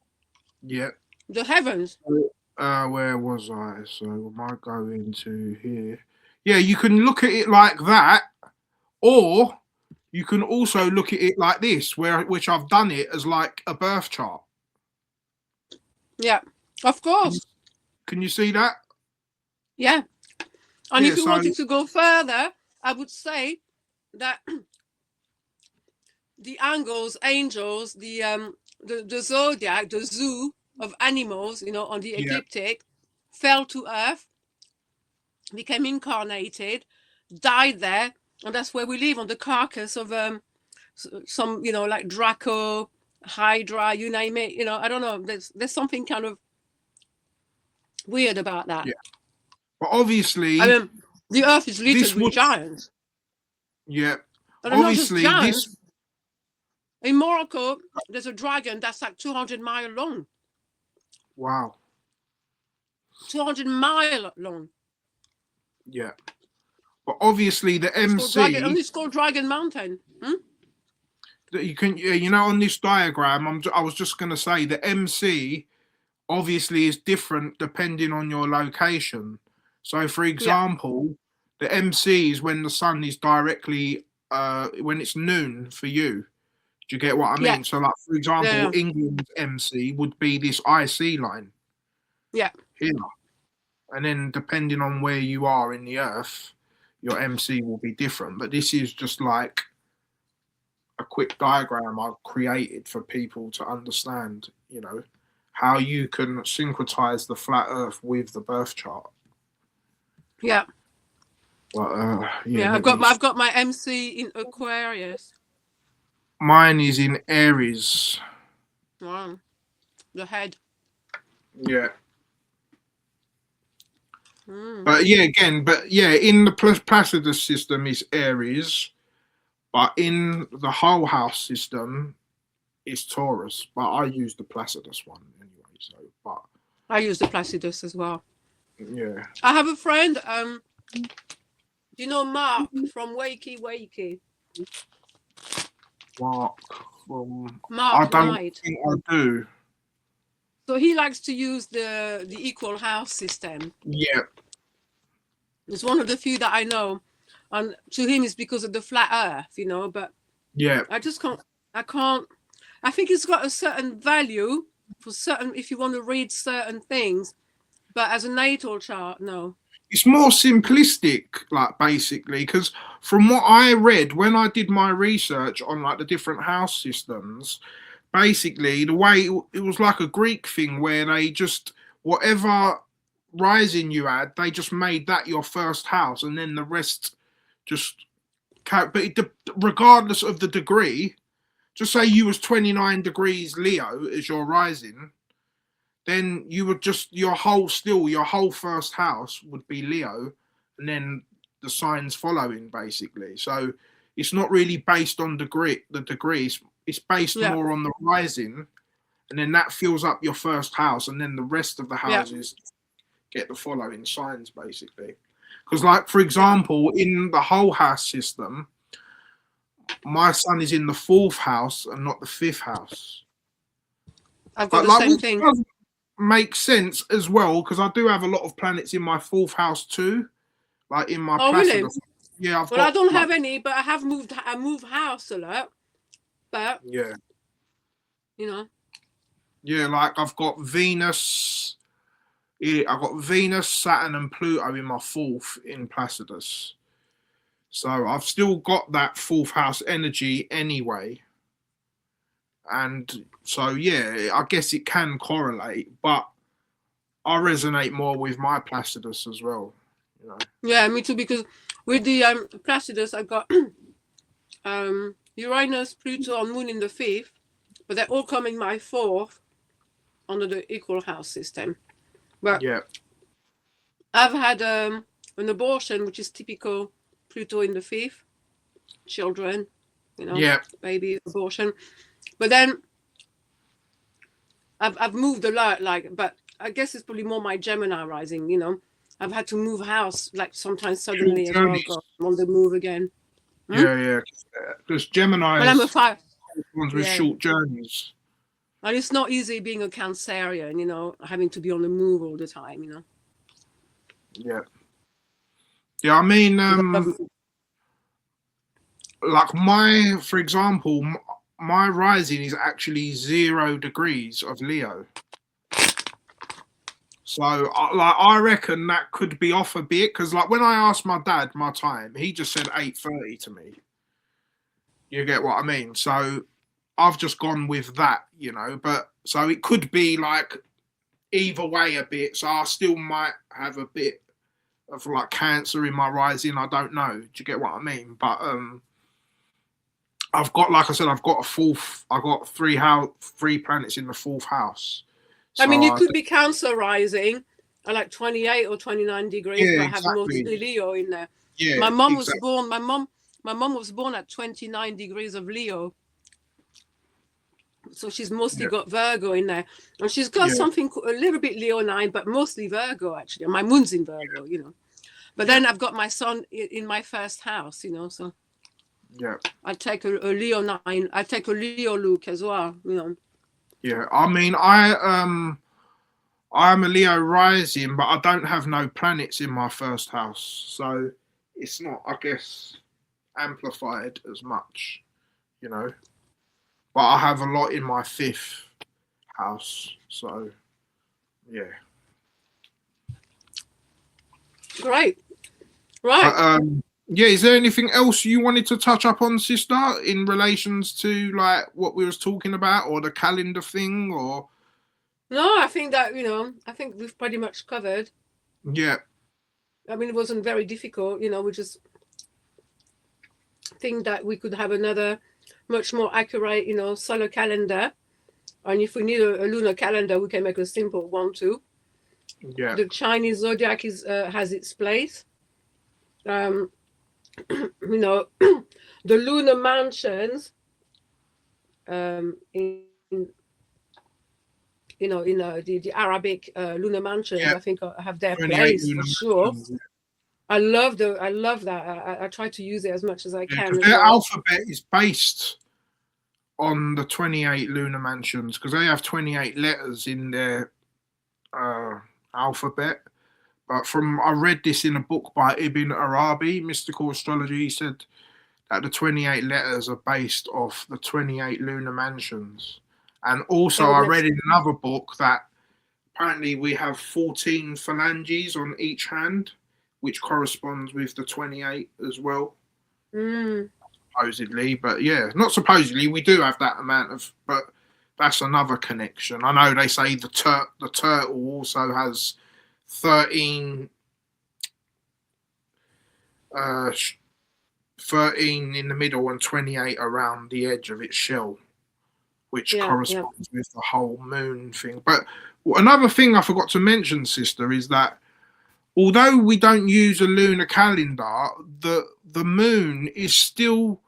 [SPEAKER 1] Yeah.
[SPEAKER 2] The heavens.
[SPEAKER 1] Where was I? So am I going to here? Yeah, you can look at it like that, or you can also look at it like this, which I've done it as like a birth chart.
[SPEAKER 2] Yeah, of course.
[SPEAKER 1] Can you see that?
[SPEAKER 2] Yeah. And if you wanted to go further, I would say that the angles, angels, the zodiac, the zoo of animals, you know, on the ecliptic, fell to Earth, became incarnated, died there, and that's where we live, on the carcass of some, you know, like Draco, Hydra, you name it. You know, I don't know. There's something kind of weird about that.
[SPEAKER 1] Yeah. But obviously,
[SPEAKER 2] I mean, the Earth is littered with giants.
[SPEAKER 1] Yeah.
[SPEAKER 2] And obviously, not just giants. In Morocco, there's a dragon that's like 200 miles long.
[SPEAKER 1] Wow.
[SPEAKER 2] 200 miles long.
[SPEAKER 1] Yeah. But obviously the MC,
[SPEAKER 2] It's called Dragon Mountain.
[SPEAKER 1] that you can, on this diagram, I was just going to say the MC obviously is different depending on your location. So, for example, the MC is when the sun is directly, when it's noon for you. Do you get what I mean?
[SPEAKER 2] Yeah.
[SPEAKER 1] So, like, for example, England's MC would be this IC line.
[SPEAKER 2] Yeah.
[SPEAKER 1] Here. And then depending on where you are in the earth, your MC will be different. But this is just like a quick diagram I've created for people to understand, how you can syncretize the flat earth with the birth chart.
[SPEAKER 2] Yeah.
[SPEAKER 1] But,
[SPEAKER 2] I've got my MC in Aquarius.
[SPEAKER 1] Mine is in Aries.
[SPEAKER 2] Wow. The head.
[SPEAKER 1] Yeah. But in the Placidus system is Aries, but in the whole house system is Taurus. But I use the Placidus one anyway.
[SPEAKER 2] I use the Placidus as well.
[SPEAKER 1] Yeah.
[SPEAKER 2] I have a friend. Do you know Mark from Wakey Wakey?
[SPEAKER 1] Mark from.
[SPEAKER 2] Mark
[SPEAKER 1] I don't
[SPEAKER 2] Knight.
[SPEAKER 1] think I do.
[SPEAKER 2] So he likes to use the equal house system.
[SPEAKER 1] Yeah.
[SPEAKER 2] It's one of the few that I know, and to him it's because of the flat earth, but
[SPEAKER 1] yeah,
[SPEAKER 2] I just can't. I think it's got a certain value for certain, if you want to read certain things, but as a natal chart, no.
[SPEAKER 1] It's more simplistic, like, basically, because from what I read when I did my research on like the different house systems, basically the way it was like a Greek thing where they just, whatever rising you had, they just made that your first house, and then the rest just. But regardless of the degree, just say you was 29 degrees Leo as your rising, then you would just your whole first house would be Leo, and then the signs following, basically. So it's not really based on the degrees. It's based more on the rising, and then that fills up your first house, and then the rest of the houses get the following signs, basically. Because, like, for example, in the whole house system, my sun is in the 4th house and not the 5th house.
[SPEAKER 2] I've got the same thing.
[SPEAKER 1] Does make sense as well, because I do have a lot of planets in my 4th house too, like in my Placidus.
[SPEAKER 2] Really?
[SPEAKER 1] Yeah,
[SPEAKER 2] I don't have any, but I move house a lot. But
[SPEAKER 1] yeah,
[SPEAKER 2] yeah,
[SPEAKER 1] like I've got Venus. Yeah, I've got Venus, Saturn, and Pluto in my 4th in Placidus. So I've still got that 4th house energy anyway. And so, I guess it can correlate, but I resonate more with my Placidus as well.
[SPEAKER 2] Yeah, me too, because with the Placidus, I got Uranus, Pluto, and Moon in the 5th, but they all come in my 4th under the equal house system. But I've had an abortion, which is typical Pluto in the 5th, children, baby abortion. But then I've moved a lot, but I guess it's probably more my Gemini rising, I've had to move house, like sometimes suddenly as well, on the move again.
[SPEAKER 1] Yeah. Because Gemini
[SPEAKER 2] well, I'm a 5.
[SPEAKER 1] Ones with short journeys.
[SPEAKER 2] And it's not easy being a Cancerian, having to be on the move all the time,
[SPEAKER 1] Yeah. Yeah, I mean, like for example, my rising is actually 0 degrees of Leo. So, I reckon that could be off a bit, because, like, when I asked my dad my time, he just said 8:30 to me. You get what I mean? So, I've just gone with that, But so it could be like either way a bit. So I still might have a bit of like Cancer in my rising. I don't know. Do you get what I mean? But I've got, like I said, I've got three planets in the 4th house.
[SPEAKER 2] So I mean, you could be Cancer rising at like 28 or 29 degrees, but have mostly Leo in there.
[SPEAKER 1] Yeah,
[SPEAKER 2] my mom was born. My mom was born at 29 degrees of Leo, so she's mostly got Virgo in there, and she's got something a little bit Leonine, but mostly Virgo actually. And my moon's in Virgo, But But then I've got my son in my first house, you know, so
[SPEAKER 1] yeah.
[SPEAKER 2] I take a Leo 9. I take a Leo look as well, you know.
[SPEAKER 1] Yeah, I mean, I'm a Leo rising, but I don't have no planets in my first house, so it's not, I guess, amplified as much, you know. But I have a lot in my fifth house, so yeah.
[SPEAKER 2] Great. Right.
[SPEAKER 1] But yeah, is there anything else you wanted to touch up on, sister, in relations to like what we was talking about, or the calendar thing, or?
[SPEAKER 2] No, I think that, you know, I think we've pretty much covered.
[SPEAKER 1] Yeah.
[SPEAKER 2] I mean, it wasn't very difficult, you know, we just think that we could have another much more accurate, you know, solar calendar. And if we need a lunar calendar, we can make a simple one too.
[SPEAKER 1] Yeah.
[SPEAKER 2] The Chinese zodiac has its place. You know, the lunar mansions in you know, in the Arabic lunar mansions,
[SPEAKER 1] Yeah.
[SPEAKER 2] I think have their
[SPEAKER 1] 28
[SPEAKER 2] place
[SPEAKER 1] lunar
[SPEAKER 2] for sure.
[SPEAKER 1] mansions, yeah.
[SPEAKER 2] I love that. I try to use it as much as I can.
[SPEAKER 1] Because their alphabet is based on the 28 lunar mansions, because they have 28 letters in their alphabet. But I read this in a book by Ibn Arabi, Mystical Astrology. He said that the 28 letters are based off the 28 lunar mansions. And also, I read in another book that apparently we have 14 phalanges on each hand, which corresponds with the 28 as well. Supposedly, but yeah, not supposedly. We do have that amount of, but that's another connection. I know they say the turtle also has 13 in the middle and 28 around the edge of its shell, which corresponds with the whole moon thing. But another thing I forgot to mention, sister, is that although we don't use a lunar calendar, the moon is still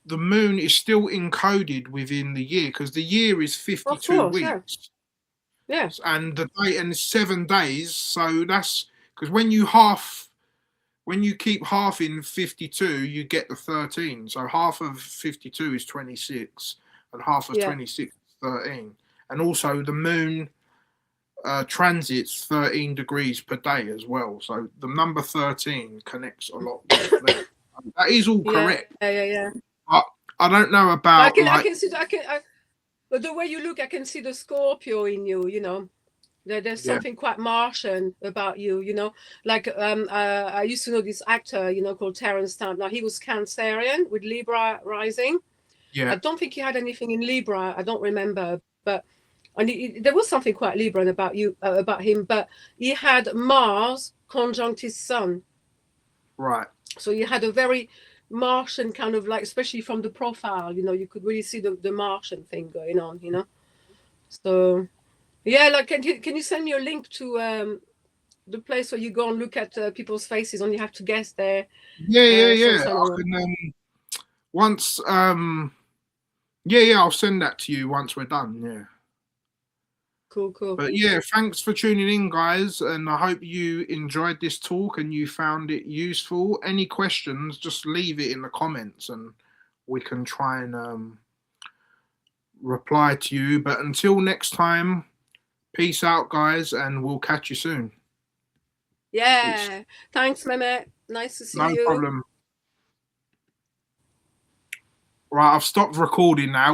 [SPEAKER 1] the moon is still encoded within the year, because the year is 52 weeks.
[SPEAKER 2] Yeah.
[SPEAKER 1] And the day and 7 days. So that's because when you keep half in 52, you get the 13. So half of 52 is 26, and half of 26 is 13. And also the moon transits 13 degrees per day as well. So the number 13 connects a lot with that. That is all correct.
[SPEAKER 2] Yeah.
[SPEAKER 1] But I don't know about
[SPEAKER 2] but the way you look, I can see the Scorpio in you, you know. There's something quite Martian about you, you know. Like I used to know this actor, you know, called Terence Stamp. Now he was Cancerian with Libra rising.
[SPEAKER 1] Yeah.
[SPEAKER 2] I don't think he had anything in Libra. I don't remember, but there was something quite Libran about him. But he had Mars conjunct his Sun.
[SPEAKER 1] Right.
[SPEAKER 2] So he had a very Martian kind of, like, especially from the profile, you know, you could really see the Martian thing going on, you know. So yeah, like can you send me a link to the place where you go and look at people's faces and you have to guess their
[SPEAKER 1] I can, once I'll send that to you once we're done. Yeah.
[SPEAKER 2] Cool.
[SPEAKER 1] But yeah, thanks for tuning in, guys, and I hope you enjoyed this talk and you found it useful. Any questions, just leave it in the comments and we can try and reply to you. But until next time, peace out, guys, and we'll catch you soon.
[SPEAKER 2] Yeah. Peace. Thanks, Mehmet. Nice to see you.
[SPEAKER 1] No problem. Right, I've stopped recording now.